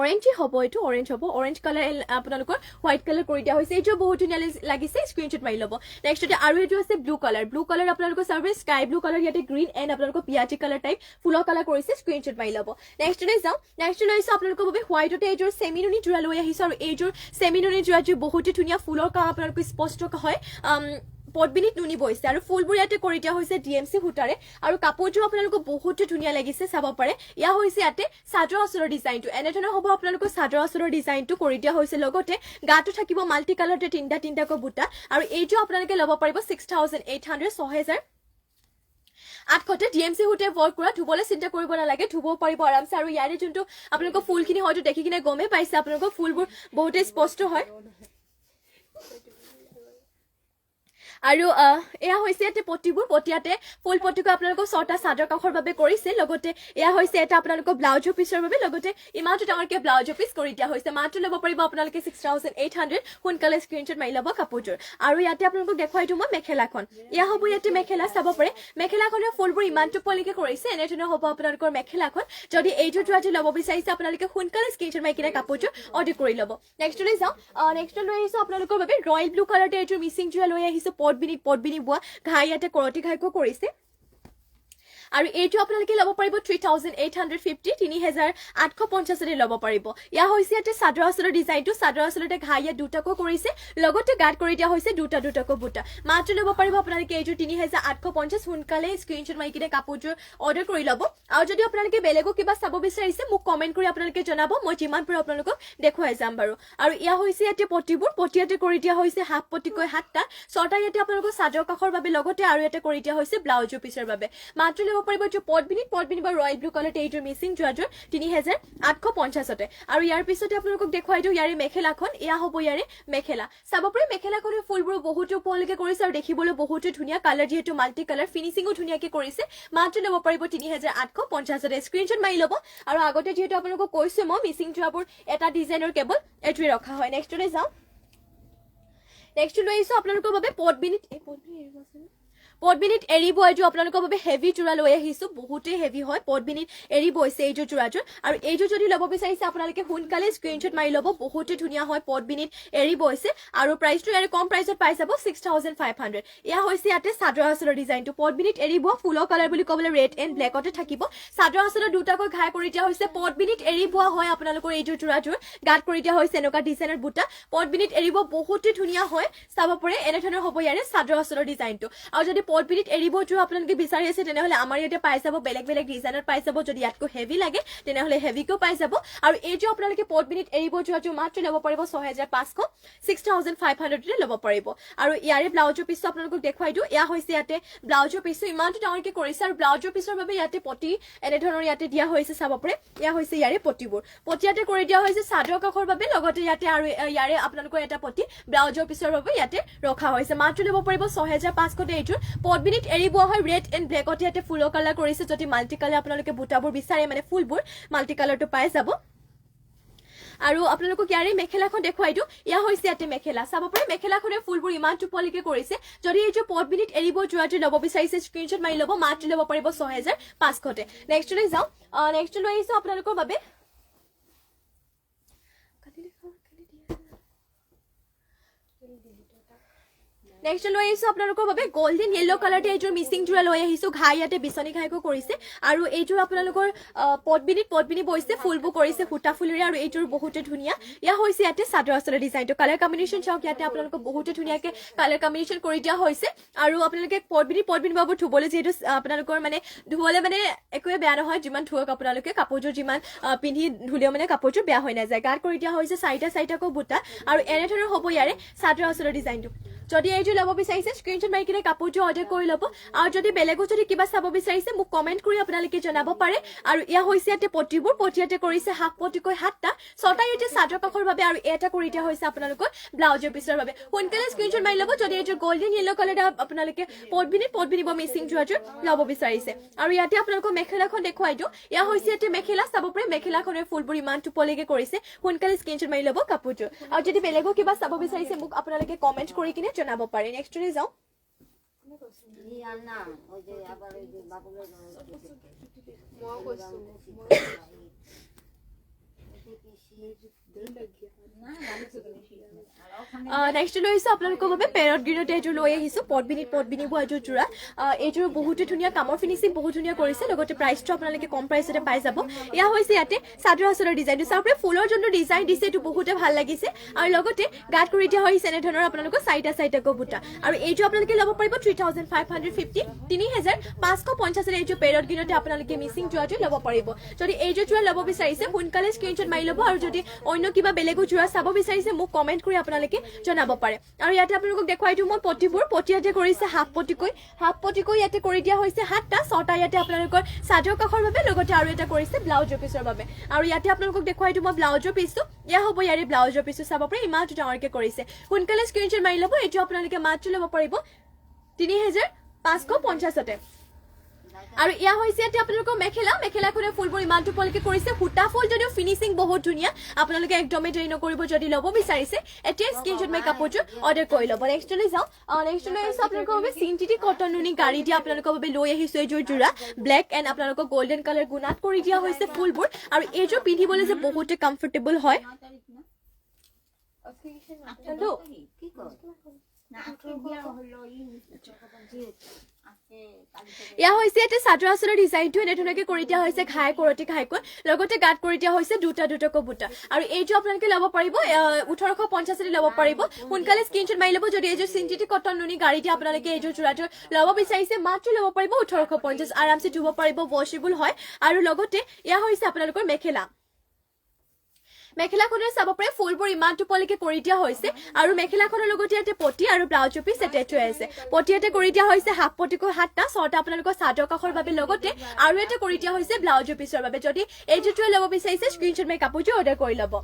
অৰেঞ্জ হ'ব এইটো অৰেঞ্জ হ'ব অৰেঞ্জ কালাৰ আপোনালোকৰ হোৱাইট কালাৰ কৰি দিয়া হৈছে এইটো বহুত ধুনীয়া লাগিছে স্ক্ৰীনশ্বট মাৰি ল'ব নেক্সটতে আৰু এইটো আছে ব্লু কালাৰ আপোনালোকৰ চাৰ্ভে স্কাই ব্লু কালাৰ ইয়াতে গ্ৰীণ এণ্ড আপোনালোকৰ পিয়াজি কালাৰ টাইপ ফুলৰ কালাৰ কৰিছে স্ক্ৰীনশ্বট মাৰি ল'ব নেক্সটতে যাওঁ নেক্সটলৈ আহিছো আপোনালোকৰ বাবে হোৱাইটতে এইযোৰ চেমিনুনি যোৰা লৈ আহিছো আৰু এইযোৰ চেমিনুনি যোৰাযোৰ বহুতে ধুনীয়া ফুলৰ কাম আপোনালোকৰ স্পষ্ট হয় পটবিনিত নুনি বৈছে আৰু ফুলবোৰ ইয়াতে কৰি দিয়া হৈছে ডিএমচি সূতাৰে আৰু কাপোৰযোৰ আপোনালোকক বহুতে ধুনীয়া লাগিছে চাব পাৰে ইয়া হৈছে ইয়াতে চাদৰ আচলৰ ডিজাইনটো এনেধৰণৰ হ'ব আপোনালোকৰ চাদৰ আচলৰ ডিজাইনটো কৰি দিয়া হৈছে লগতে গাটো থাকিব মাল্টি কালাৰতে তিনিটাকৈ বুটা আৰু এইটো আপোনালোকে ল'ব পাৰিব 6800 800তে ডিএমচি সূতে ৱৰ্ক কৰা ধুবলৈ চিন্তা কৰিব নালাগে ধুব পাৰিব আৰামছে আৰু ইয়াৰে যোনটো আপোনালোকৰ ফুলখিনি হয়তো দেখি কিনে গমেই পাইছে আপোনালোকৰ ফুলবোৰ বহুতে স্পষ্ট হয় আৰু এয়া হৈছে ইয়াতে পটিবোৰ পটিয়াতে ফুল পটিকো আপোনালোকৰ 6টা চাদৰ কাষৰ বাবে কৰিছে লগতে এয়া হৈছে এটা আপোনালোকৰ ব্লাউজ পিচৰ বাবে লগতে ইমানটো ডাঙৰকে ব্লাউজ পিচ কৰি দিয়া হৈছে মাত্ৰ ল'ব পাৰিব আপোনালোকে 6800 সোনকালে স্ক্ৰীনশ্বট মাৰি ল'ব কাপোৰযোৰ আৰু ইয়াতে আপোনালোকক দেখুৱাই দিওঁ মই মেখেলাখন এয়া হ'ব ইয়াতে মেখেলা চাব পাৰে মেখেলাখনৰ ফুলবোৰ ইমানটো পলিকে কৰিছে এনেধৰণৰ হ'ব আপোনালোকৰ মেখেলাখন যদি এইযোৰ যোৰাযোৰ ল'ব বিচাৰিছে আপোনালোকে সোনকালে স্ক্ৰীনশ্বট মাৰি কিনে কাপোৰযোৰ অৰ্ডাৰ কৰি ল'ব নেক্সটলৈ যাওঁ নেক্সট লৈ আহিছো আপোনালোকৰ বাবে ৰয়েল ব্লু কালাৰতে এইযোৰ মিচিং যোৰা লৈ আহিছো পটবিনি বোৱা ঘাই ইয়াতে কৰতি ঘাইকৈ কৰিছে আৰু এইটো আপোনালোকে ল'ব পাৰিব 3850 3850তে ল'ব পাৰিব ইয়া হৈছে ইয়াতে চাদৰ আচলৰ ডিজাইনটো চাদৰ আচলতে ঘাই ইয়াত দুটাকৈ কৰিছে লগতে গাত কৰি দিয়া হৈছে দুটাকৈ বুটা মাত্ৰ ল'ব পাৰিব আপোনালোকে এইটো 3850 সোনকালে স্ক্ৰীনশ্বট মাৰি কিনে কাপোৰযোৰ অৰ্ডাৰ কৰি ল'ব আৰু যদি আপোনালোকে বেলেগো কিবা চাব বিচাৰিছে মোক কমেন্ট কৰি আপোনালোকে জনাব মই যিমান পাৰো আপোনালোকক দেখুৱাই যাম বাৰু আৰু ইয়া হৈছে ইয়াতে পটিবোৰ পটিয়াতে কৰি দিয়া হৈছে হাফ পটিকৈ 7টা 6টা ইয়াতে আপোনালোকৰ চাদৰ কাষৰ বাবে লগতে আৰু এটা কৰি দিয়া হৈছে ব্লাউজ পিচৰ বাবে মাত্ৰ ল'ব পাৰিব যে পদ্মিনী বা ৰয়েল ব্লু কালাৰ এইযোৰ মিচিং যোৰাযোৰ 3850তে আৰু ইয়াৰ পিছতে আপোনালোকক দেখুৱাই দিওঁ ইয়াৰে মেখেলাখন এয়া হ'ব ইয়াৰে মেখেলা চাব পাৰি মেখেলাখনৰ ফুলবোৰ বহুতো উপলকে কৰিছে আৰু দেখিবলৈ বহুতো ধুনীয়া কালাৰ যেহেতু মাল্টি কালাৰ ফিনিচিংও ধুনীয়াকে কৰিছে মাত্ৰ ল'ব পাৰিব 3850তে স্ক্ৰীনশ্বট মাৰি ল'ব আৰু আগতে যেহেতু আপোনালোকক কৈছো মই মিচিং যোৰাবোৰ এটা ডিজাইনৰ কেৱল এইটোৱে ৰখা হয় নেক্সটলৈ যাওঁ নেক্সট লৈ আহিছো আপোনালোকৰ বাবে পদ্মিনীত এৰিব এইযোৰ আপোনালোকৰ বাবে হেভি যোৰা লৈ আহিছো বহুতেই হেভি হয় পদ্মিনীত এৰিব হৈছে এইযোৰ যোৰাযোৰ আৰু এইযোৰ যদি ল'ব বিচাৰিছে আপোনালোকে সোনকালে স্ক্ৰীনশ্বট মাৰি ল'ব বহুতেই ধুনীয়া হয় পদ্মিনীত এৰিব হৈছে আৰু প্ৰাইচটো ইয়াৰে কম প্ৰাইচত পাই যাব 6500 এয়া হৈছে ইয়াতে চাদৰ আঁচলৰ ডিজাইনটো পদ্মিনীত এৰিব ফুলৰ কালাৰ বুলি ক'বলৈ ৰেড এণ্ড ব্লেকতে থাকিব চাদৰ আঁচলৰ দুটাকৈ ঘাই কৰি দিয়া হৈছে পদ্মিনীত এৰিব হয় আপোনালোকৰ এইযোৰ যোৰাযোৰ গাত কৰি দিয়া হৈছে এনেকুৱা ডিজাইনৰ বুটা পদ্মিনীত এৰিব বহুতেই ধুনীয়া হয় চাব পাৰে এনেধৰণৰ হ'ব ইয়াৰে চাদৰ আঁচলৰ ডিজাইনটো আৰু যদি পদ্মিনীত এৰিব যোৰা আপোনালোকে বিচাৰি আছে তেনেহলে আমাৰ ইয়াতে পাই যাব বেলেগ বেলেগ ডিজাইনত পাই যাব যদি ইয়াতকৈ হেভি লাগে তেনেহলে হেভিকো পাই যাব আৰু এই যে আপোনালোকে পদ্মিনীত এৰিব যোৰাযোৰ মাত্ৰ ল'ব পাৰিব 6500 6500 ল'ব পাৰিব আৰু ইয়াৰে ব্লাউজৰ পিছটো আপোনালোকক দেখুৱাই দিওঁ এয়া হৈছে ইয়াতে ব্লাউজৰ পিছটো ইমানটো ডাঙৰকে কৰিছে আৰু ব্লাউজৰ পিছৰ বাবে ইয়াতে পটি এনেধৰণৰ ইয়াতে দিয়া হৈছে চাব পাৰে এয়া হৈছে ইয়াৰে পটিবোৰ পটিয়াতে কৰি দিয়া হৈছে চাদৰ কাষৰ বাবে লগতে ইয়াতে আৰু ইয়াৰে আপোনালোকৰ এটা পটি ব্লাউজৰ পিছৰ বাবে ইয়াতে ৰখা হৈছে মাত্ৰ ল'ব পাৰিব 6500 এইটোৰ পদ্মিনীত এৰিব হয় ৰেড এণ্ড ব্লেকত ইয়াতে ফুলৰ কালাৰ কৰিছে যদি মাল্টি কালাৰ আপোনালোকে বুটাবোৰ বিচাৰে মানে ফুলবোৰ মাল্টি কালাৰটো পাই যাব আৰু আপোনালোকক ইয়াৰে মেখেলাখন দেখুৱাই দিওঁ এয়া হৈছে ইয়াতে মেখেলা চাব পাৰে মেখেলাখনে ফুলবোৰ ইমান টুপলিকে কৰিছে যদি এইযোৰ পদ্মিনীত এৰিব যোৰাযোৰ ল'ব বিচাৰিছে স্ক্ৰীনশ্বট মাৰি ল'ব মাত্ৰ ল'ব পাৰিব 6500তে নেক্সটলৈ যাওঁ নেক্সটলৈ আহিছো আপোনালোকৰ বাবে নেক্সট লৈ আহিছো আপোনালোকৰ বাবে গোল্ডেন ইয়েলো কালাৰতে এইযোৰ মিচিং যোৰা লৈ আহিছো ঘাই ইয়াতে বিচনী ঘাইকো কৰিছে আৰু এইযোৰ আপোনালোকৰ পদ্মিনী বৈছে ফুলবোৰ কৰিছে সূতা ফুলেৰে আৰু এইযোৰ বহুতে ধুনীয়া ইয়া হৈছে ইয়াতে চাদৰ আঁচলৰ ডিজাইনটো কালাৰ কম্বিনেশ্যন চাওক ইয়াতে আপোনালোকক বহুতে ধুনীয়াকে কালাৰ কম্বিনেশ্যন কৰি দিয়া হৈছে আৰু আপোনালোকে পদ্মিনী বাবু ধুবলৈ যিহেতু আপোনালোকৰ মানে ধুবলৈ মানে একোৱে বেয়া নহয় যিমান ধুৱক আপোনালোকে কাপোৰযোৰ যিমান পিন্ধি ধুলেও মানে কাপোৰযোৰ বেয়া হৈ নাযায় গাত কৰি দিয়া হৈছে চাৰিটাকৈ বুটা আৰু এনেধৰণৰ হ'ব ইয়াৰে চাদৰ আঁচলৰ ডিজাইনটো যদি এইযোৰ ল'ব বিচাৰিছে স্ক্ৰীনশ্বট মাৰি কিনে কাপোৰযোৰ অৰ্ডাৰ কৰি ল'ব আৰু যদি বেলেগো যদি কিবা চাব বিচাৰিছে মোক কমেণ্ট কৰি আপোনালোকে জনাব পাৰে আৰু ইয়া হৈছে ইয়াতে পটিবোৰ পটিয়াতে কৰিছে হাফ পটিকৈ 7টা 6টা ইয়াতে চাদৰ কাষৰ বাবে আৰু এটা কৰি দিয়া হৈছে আপোনালোকৰ ব্লাউজৰ পিছৰ বাবে সোনকালে স্ক্ৰীনশ্বট মাৰি ল'ব যদি এইযোৰ গোল্ডেন ইয়েলো কালাৰ আপোনালোকে পদ্মিনী বা মিচিং যোৰাযোৰ ল'ব বিচাৰিছে আৰু ইয়াতে আপোনালোকৰ মেখেলাখন দেখুৱাই দিওঁ ইয়া হৈছে ইয়াতে মেখেলা চাব পাৰে মেখেলাখনৰ ফুলবোৰ ইমান টুপলিকে কৰিছে সোনকালে স্ক্ৰীনশ্বট মাৰি ল'ব কাপোৰযোৰ আৰু যদি বেলেগো কিবা চাব বিচাৰিছে মোক আপোনালোকে কমেণ্ট কৰি কিনে জনাব পাৰে নেক্সটলৈ যাওঁ নেক্সট লৈ আহিছো আপোনালোকৰ বাবে পেৰট গ্ৰীণতে এইযোৰ লৈ আহিছো পদ্মিনী এযোৰ যোৰা এইযোৰ বহুতে ধুনীয়া কামৰ ফিনিচিং বহুত ধুনীয়া কৰিছে লগতে প্ৰাইচটো আপোনালোকে কম প্ৰাইচতে পাই যাব এয়া হৈছে ইয়াতে চাদৰ আঁচলৰ ডিজাইনটো চাওক ফুলৰ যোনটো ডিজাইন দিছে এইটো বহুতে ভাল লাগিছে আৰু লগতে গাত কৰি দিয়া হৈছে এনেধৰণৰ আপোনালোকৰ চাৰিটাকৈ বুটা আৰু এইযোৰ আপোনালোকে ল'ব পাৰিব 3550 3550 এইযোৰ পেৰট গ্ৰীণতে আপোনালোকে মিচিং যোৰাটো ল'ব পাৰিব যদি এইযোৰ যোৰা ল'ব বিচাৰিছে সোনকালে স্ক্ৰীনশ্বট মাৰি ল'ব আৰু যদি অন্য কিবা বেলেগো যোৰা চাব বিচাৰিছে মোক কমেণ্ট কৰি আপোনালোকে জনাব পাৰে আৰু ইয়াতে আপোনালোকক দেখুৱাই দিওঁ মই পটিবোৰ পটিয়াতে কৰিছে হাফ পটিকৈ ইয়াতে কৰি দিয়া হৈছে 7টা 6টা ইয়াতে আপোনালোকৰ চাদৰ কাষৰ বাবে লগতে আৰু এটা কৰিছে ব্লাউজৰ পিছৰ বাবে আৰু ইয়াতে আপোনালোকক দেখুৱাই দিওঁ মই ব্লাউজৰ পিছটো ইয়া হ'ব ইয়াৰে ব্লাউজৰ পিছটো চাব পাৰে ইমানটো ডাঙৰকে কৰিছে সোনকালে স্ক্ৰীনশ্বট মাৰি ল'ব এইটো আপোনালোকে মাত্ৰ ল'ব পাৰিব 3550তে আৰু ইয়া হৈছে ইয়াতে আপোনালোকৰ মেখেলাখনৰ ফুলবোৰ ইমান টুপলিকে কৰিছে সূতা ফুল যদিও ফিনিচিং বহুত ধুনীয়া আপোনালোকে একদমেই দেৰি নকৰিব যদি ল'ব বিচাৰিছে এতিয়া স্ক্ৰীনশ্বট মাৰি কাপোৰযোৰ অৰ্ডাৰ কৰি ল'ব নেক্সটলৈ যাওঁ নেক্সটলৈ আহিছো আপোনালোকৰ বাবে চিন্থেটিক কটন নুনি গাড়ী দিয়া আপোনালোকৰ বাবে লৈ আহিছো এইযোৰ যোৰা ব্লেক এণ্ড আপোনালোকৰ গোল্ডেন কালাৰ গুণাত কৰি দিয়া হৈছে ফুলবোৰ আৰু এইযোৰ পিন্ধিবলৈ যে বহুতে কমফৰ্টেবল হয় ইয়া হৈছে ইয়াতে চাদৰ আঁচলৰ ডিজাইনটো এনেধৰণে কৰি দিয়া হৈছে ঘাই কৰতি ঘাইকৈ লগতে গাত কৰি দিয়া হৈছে দুটাকৈ বুটা আৰু এইযোৰ আপোনালোকে ল'ব পাৰিব 1850 ল'ব পাৰিব সোনকালে স্ক্ৰীনশ্বট মাৰি ল'ব যদি এইযোৰ চিন্থেটিক কটন নুনি গাড়ী দিয়া আপোনালোকে এইযোৰ যোৰাটো ল'ব বিচাৰিছে মাত্ৰ ল'ব পাৰিব 1850 আৰামছে ধুব পাৰিব ৱাশ্বেবল হয় আৰু লগতে ইয়া হৈছে আপোনালোকৰ মেখেলা মেখেলাখনৰ চাব পাৰে ফুলবোৰ ইমান টোপলৈকে কৰি দিয়া হৈছে আৰু মেখেলাখনৰ লগতে ইয়াতে পটি আৰু ব্লাউজ পিচ এটেচ হৈ আছে পটি ইয়াতে কৰি দিয়া হৈছে হাফ পটিকৈ 7টা 6টা আপোনালোকৰ চাদৰ কাষৰ বাবে লগতে আৰু এটা কৰি দিয়া হৈছে ব্লাউজ পিচৰ বাবে যদি এই যিটো ল'ব বিচাৰিছে স্ক্ৰিনশ্বট মাৰি কাপোৰটো অৰ্ডাৰ কৰি ল'ব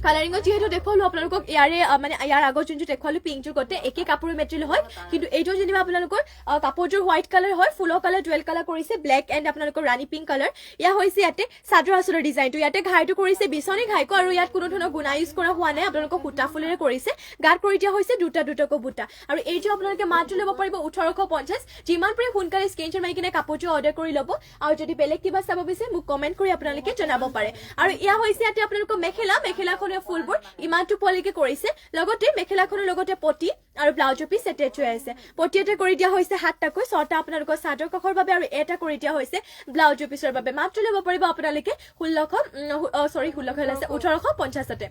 কালাৰিঙত যেহেতু দেখুৱালো আপোনালোকক ইয়াৰে মানে ইয়াৰ আগৰ যোনটো দেখুৱালো পিংকটোৰ গতে একে কাপোৰৰ মেটেৰিয়েল হয় কিন্তু এইটো যেনিবা আপোনালোকৰ কাপোৰটোৰ হোৱাইট কালাৰ হয় ফুলৰ কালাৰ ডুৱেল কালাৰ কৰিছে ব্লেক এণ্ড আপোনালোকৰ ৰাণী পিংক কালাৰ ইয়া হৈছে ইয়াতে চাদৰ আঁচলৰ ডিজাইনটো ইয়াতে ঘাইটো কৰিছে বিচনী ঘাইকো আৰু ইয়াত কোনো ধৰণৰ গুণা ইউজ কৰা হোৱা নাই আপোনালোকক সূতা ফুলেৰে কৰিছে গাত কৰি দিয়া হৈছে দুটাকৈ বুটা আৰু এইটো আপোনালোকে মাত্ৰ ল'ব পাৰিব 1850 যিমান পাৰে সোনকালে স্ক্ৰিনশ্বট মাৰি কিনে কাপোৰটো অৰ্ডাৰ কৰি ল'ব আৰু যদি বেলেগ কিবা চাব বিচাৰে মোক কমেণ্ট কৰি আপোনালোকে জনাব পাৰে আৰু ইয়া হৈছে ইয়াতে আপোনালোকৰ মেখেলাখনৰ ফুলবোৰ ইমান টোপলৈকে কৰিছে লগতে মেখেলাখনৰ লগতে পটি আৰু ব্লাউজ পিচ এটেচ হৈ আছে পটি এটা কৰি দিয়া হৈছে 7টাকৈ 6টা আপোনালোকৰ চাদৰ কাষৰ বাবে আৰু এটা কৰি দিয়া হৈছে ব্লাউজ পিচৰ বাবে মাত্ৰ ল'ব পাৰিব আপোনালোকে 1850তে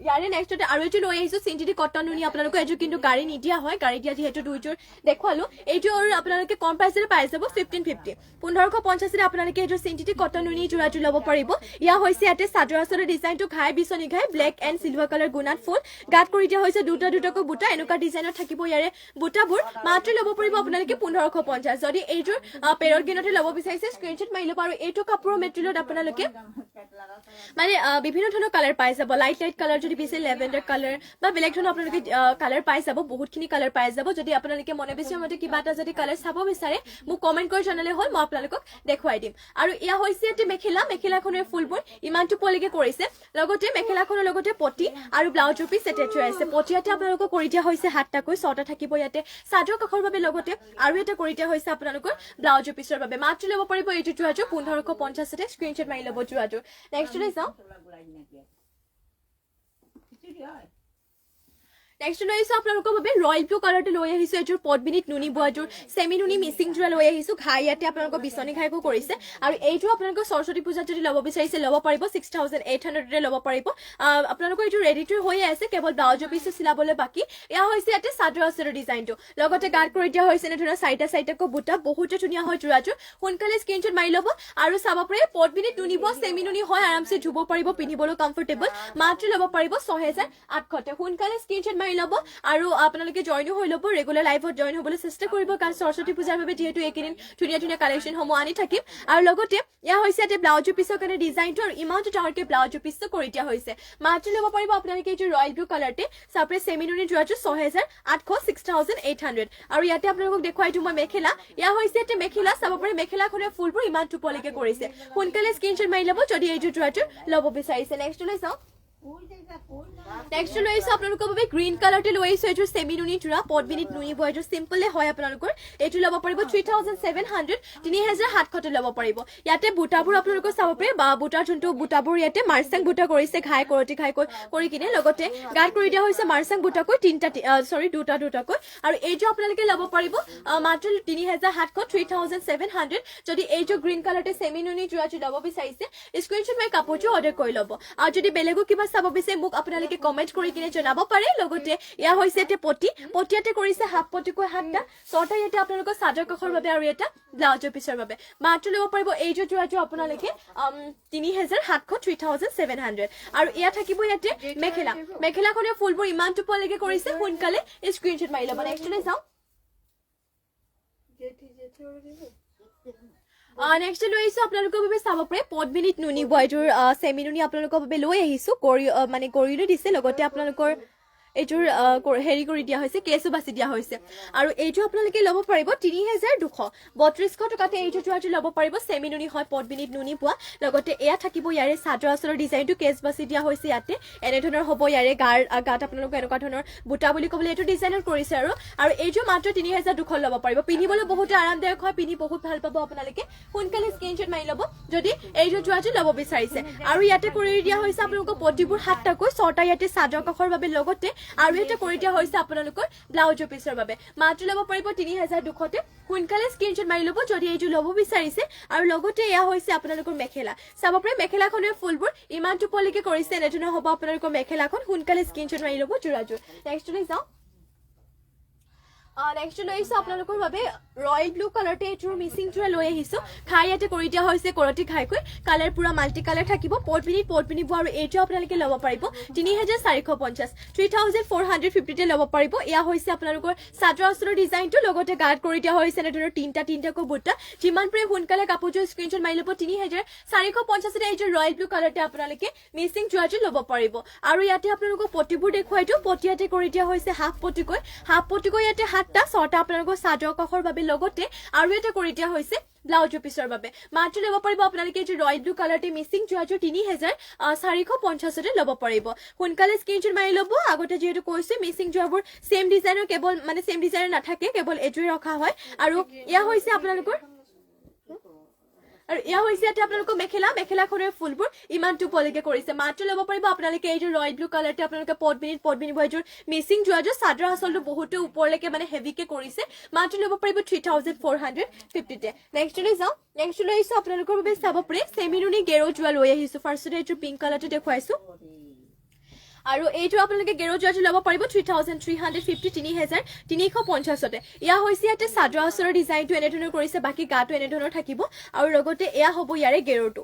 ইয়াৰে নেক্সটতে আৰু এটো লৈ আহিছো সিনথেটিক কটন নুনি আপোনালোকক এটো কিন্তু গাড়ী নিদিয়া হয় গাড়ী দিয়া যেহেতু দুইযোৰ দেখুৱালো এইটো আৰু আপোনালোকে কম প্ৰাইচেৰে পাই যাব 1550 1550 ৰে আপোনালোকে এটো সিনথেটিক কটন নুনি জোৰাটো ল'ব পাৰিব ইয়া হৈছে ইয়াতে চাদৰ আঁচলৰ ডিজাইনটো ঘাই বিচনী ঘাই ব্লেক এণ্ড সিলভাৰ কালাৰ গুণাত ফুল গাত কৰি দিয়া হৈছে দুটাকৈ বুটা এনেকুৱা ডিজাইনত থাকিব ইয়াৰে বুটাবোৰ মাত্ৰ ল'ব পাৰিব আপোনালোকে 1550 যদি এইযোৰ পেৰট গিনতে ল'ব বিচাৰিছে স্ক্ৰিনশ্বট মাৰি ল'ব আৰু এইটো কাপোৰৰ মেটেৰিয়েলত আপোনালোকে মানে বিভিন্ন ধৰণৰ কালাৰ পাই যাব লাইট কালাৰ যদি বিচাৰে লেভেণ্ডাৰ কালাৰ বা বেলেগ ধৰণৰ আপোনালোকে কালাৰ পাই যাব বহুতখিনি কালাৰ পাই যাব যদি আপোনালোকে মনে বিচৰা মতে কিবা এটা যদি কালাৰ চাব বিচাৰে মোক কমেণ্ট কৰি জনালে হ'ল মই আপোনালোকক দেখুৱাই দিম আৰু ইয়া হৈছে ইয়াতে মেখেলাখনৰ ফুলবোৰ ইমান টোপলৈকে কৰিছে লগতে মেখেলাখনৰ লগতে পটি আৰু ব্লাউজ পিচ এটেচ হৈ আছে পটি ইয়াতে আপোনালোকক কৰি দিয়া হৈছে 7টাকৈ 6টা থাকিব ইয়াতে চাদৰ কাষৰ বাবে লগতে আৰু এটা কৰি দিয়া হৈছে আপোনালোকৰ ব্লাউজ পিচৰ বাবে মাত্ৰ ল'ব পাৰিব এইটো জোৰাযোৰ 1550তে স্ক্ৰিনশ্বট মাৰি ল'ব জোৰাযোৰ নেক্সটলৈ যাওঁ নেক্সট লৈ আহিছো আপোনালোকৰ বাবে ৰয়েল ব্লু কালাৰটো লৈ আহিছো এযোৰ পদ্মিনীত নুনি বোৱাযোৰ সেমি নুনি মিচিং জোৰা লৈ আহিছো ঘাই ইয়াতে আপোনালোকৰ বিচনী ঘাইকো কৰিছে আৰু এইটো আপোনালোকৰ সৰস্বতী পূজাত যদি ল'ব বিচাৰিছে ল'ব পাৰিব 6800 ৰে ল'ব পাৰিব আপোনালোকৰ এইটো ৰেডি টু হৈ আছে কেৱল ব্লাউজ পিচটো চিলাবলৈ বাকি ইয়া হৈছে ইয়াতে চাদৰ আঁচলৰ ডিজাইনটো লগতে গাত কৰি দিয়া হৈছে এনে ধৰণৰ চাৰিটাকৈ বুটা বহুতে ধুনীয়া হয় জোৰাযোৰ সোনকালে স্ক্ৰিনশ্বট মাৰি ল'ব আৰু চাব পাৰে পদ্মিনীত নুনি বোৱা সেমি নুনি হয় আৰামছে ধুব পাৰিব পিন্ধিবলৈ কমফৰ্টেবল মাত্ৰ ল'ব পাৰিব 6800তে সোনকালে স্ক্ৰিনশ্বট মাৰি ল'ব আৰু আপোনালোকে জইন হৈ ল'ব ৰেগুলাৰ লাইভত জইন হ'বলৈ চেষ্টা কৰিব কাৰণ সৰস্বতী পূজাৰ বাবে যেহেতু এইকেইদিন ধুনীয়া কালেকশ্যনসমূহ আনি থাকিম আৰু লগতে ইয়া হৈছে ইয়াতে ব্লাউজ পিচৰ কাৰণে ডিজাইনটো আৰু ইমানটো ডাঙৰকে ব্লাউজ পিচটো কৰি দিয়া হৈছে মাত্ৰ ল'ব পাৰিব আপোনালোকে এইটো ৰয়েল ব্লু কালাৰতে চাপৰে সেমি নুনি জোৰাটো 6800 আৰু ইয়াতে আপোনালোকক দেখুৱাইটো মই মেখেলা ইয়া হৈছে ইয়াতে মেখেলা চাব পাৰে মেখেলাখনৰ ফুলবোৰ ইমান টোপলৈকে কৰিছে সোনকালে স্ক্ৰিনশ্বট মাৰি ল'ব যদি এইটো জোৰাটো ল'ব বিচাৰিছে নেক্সটলৈ চাওঁ নেক্সট লৈ আহিছো আপোনালোকৰ বাবে গ্ৰীণ কালাৰতে লৈ আহিছো এইটো সেমি নুনি জোৰা পদ্মিনীত নুনি বোৱা এইটো চিম্পলে হয় আপোনালোকৰ এইটো ল'ব পাৰিব 3700 3700 ল'ব পাৰিব ইয়াতে বুটাবোৰ আপোনালোকৰ চাব পাৰে বা বুটাৰ যোনটো বুটাবোৰ ইয়াতে মাৰ্চাং বুটা কৰিছে ঘাই কৰতি ঘাই কৰি কিনে লগতে গাত কৰি দিয়া হৈছে মাৰ্চাং বুটাকৈ দুটাকৈ আৰু এইটো আপোনালোকে ল'ব পাৰিব মাত্ৰ 3700 যদি এইটো গ্ৰীণ কালাৰতে সেমি নুনি জোৰাটো ল'ব বিচাৰিছে স্ক্ৰিনশ্বট মাৰি কাপোৰটো অৰ্ডাৰ কৰি ল'ব আৰু যদি বেলেগো কিবা চাব বিচাৰে মোক আপোনালোকে কমেন্ট কৰি কিনে জনাব পাৰে লগতে ইয়া হৈছে এতে পটিয়াতে কৰিছে হাফ পটিকৈ 7টা 6টা ইয়াতে আপোনালোকৰ চাদৰ কাষৰ বাবে আৰু এটা ব্লাউজ পিচৰ বাবে মাত্ৰ ল'ব পাৰিব এই জোৰাটো আপোনালোকে 3700 আৰু ইয়া থাকিব ইয়াতে মেখেলাখনৰ ফুলবোৰ ইমান টোপলৈকে কৰিছে সোনকালে স্ক্ৰিনশ্বট মাৰি ল'ব নেক্সটলৈ যাওঁ নেক্সট লৈ আহিছো আপোনালোকৰ বাবে চাব পাৰে পদ্মিনীত নুনি বোৱাযোৰ সেমি নুনি আপোনালোকৰ বাবে লৈ আহিছো মানে কৰিলৈ দিছে লগতে আপোনালোকৰ এইযোৰ হেৰি কৰি দিয়া হৈছে কেছো বাছি দিয়া হৈছে আৰু এইটো আপোনালোকে ল'ব পাৰিব 3200 টকাতে এইটো জোৰাটো ল'ব পাৰিব সেমি নুনি হয় পদ্মিনীত নুনি পোৱা লগতে এয়া থাকিব ইয়াৰে চাদৰ আঁচলৰ ডিজাইনটো কেছ বাছি দিয়া হৈছে ইয়াতে এনে ধৰণৰ হ'ব ইয়াৰে গাত আপোনালোকে এনেকুৱা ধৰণৰ বুটা বুলি ক'বলৈ এইটো ডিজাইনৰ কৰিছে আৰু এইযোৰ মাত্ৰ 3200 ল'ব পাৰিব পিন্ধিবলৈ বহুত আৰামদায়ক হয় পিন্ধি বহুত ভাল পাব আপোনালোকে সোনকালে স্ক্ৰিনশ্বট মাৰি ল'ব যদি এইযোৰ জোৰাটো ল'ব বিচাৰিছে আৰু ইয়াতে কৰি দিয়া হৈছে আপোনালোকৰ পটিবোৰ 7টাকৈ 6টা ইয়াতে চাদৰ কাষৰ বাবে লগতে আৰু এটা কৰি দিয়া হৈছে আপোনালোকৰ ব্লাউজ পিচৰ বাবে মাত্ৰ ল'ব পাৰিব 3200তে সোনকালে স্ক্ৰিনশ্বট মাৰি ল'ব যদি এইটো ল'ব বিচাৰিছে আৰু লগতে এয়া হৈছে আপোনালোকৰ মেখেলা চাব পাৰে মেখেলাখনৰ ফুলবোৰ ইমান টোপলৈকে কৰিছে এনেধৰণৰ হ'ব আপোনালোকৰ মেখেলাখন সোনকালে স্ক্ৰিনশ্বট মাৰি ল'ব জোৰাযোৰ নেক্সটলৈ যাওঁ নেক্সট লৈ আহিছোঁ আপোনালোকৰ বাবে ৰয়েল ব্লু কালাৰতে এইটোৰ মিচিং যোৰা লৈ আহিছোঁ খাই ইয়াতে কৰি দিয়া হৈছে কৰতি খাইকৈ কালাৰ পুৰা মাল্টি কালাৰ থাকিব পট পিনিব আৰু এইটো আপোনালোকে ল'ব পাৰিব 3450 3450 ল'ব পাৰিব এয়া হৈছে আপোনালোকৰ চাদৰ আঁচলৰ ডিজাইনটো লগতে গাৰ্ড কৰি দিয়া হৈছে এনেধৰণৰ তিনিটাকৈ বুটা যিমান পাৰে সোনকালে কাপোৰযোৰ স্ক্ৰীনশ্বট মাৰি ল'ব 3450 এইটো ৰয়েল ব্লু কালাৰতে আপোনালোকে মিচিং যোৰাটো ল'ব পাৰিব আৰু ইয়াতে আপোনালোকক পটিবোৰ দেখুৱাইটো পটি ইয়াতে কৰি দিয়া হৈছে হাফ পটিকৈ ইয়াতে 7টা 6টা আপোনালোকৰ চাদৰ কাষৰ বাবে লগতে আৰু এটা কৰি দিয়া হৈছে ব্লাউজৰ পিছৰ বাবে মাত্ৰ ল'ব পাৰিব আপোনালোকে যে ৰয়েল ব্লু কালাৰতে মিচিং যোৰাযোৰ 3450 ল'ব পাৰিব সোনকালে স্ক্ৰীনশ্বট মাৰি ল'ব আগতে যিহেতু কৈছো মিচিং যোৰাবোৰ সেম ডিজাইনৰ কেৱল মানে সেম ডিজাইনৰ নাথাকে কেৱল এজুৱে ৰখা হয় আৰু ইয়া হৈছে আপোনালোকৰ আৰু ইয়া হৈছে ইয়াতে আপোনালোকৰ মেখেলাখনৰ ফুলবোৰ ইমান টুপলৈকে কৰিছে মাত্ৰ ল'ব পাৰিব আপোনালোকে এইযোৰ ৰয়েল ব্লু কালাৰতে আপোনালোকে পট বিনিব এইযোৰ মিচিং যোৰাযোৰ চাদৰ আঁচলটো বহুতো ওপৰলৈকে মানে হেভিকে কৰিছে মাত্ৰ ল'ব পাৰিব 3450 নেক্সট লৈ যাওঁ নেক্সট লৈ আহিছোঁ আপোনালোকৰ বাবে চাব পাৰে চেমিৰুনি গেৰো যোৰা লৈ আহিছোঁ ফাৰ্ষ্টতে এইযোৰ পিংক কালাৰটো দেখুৱাইছোঁ আৰু এইটো আপোনালোকে গেৰো যোৰাটো ল'ব পাৰিব 3350 3350 ইয়া হৈছে ইয়াতে চাদৰ আঁচলৰ ডিজাইনটো এনেধৰণৰ কৰিছে বাকী গাটো এনেধৰণৰ থাকিব আৰু লগতে এয়া হ'ব ইয়াৰে গেৰোটো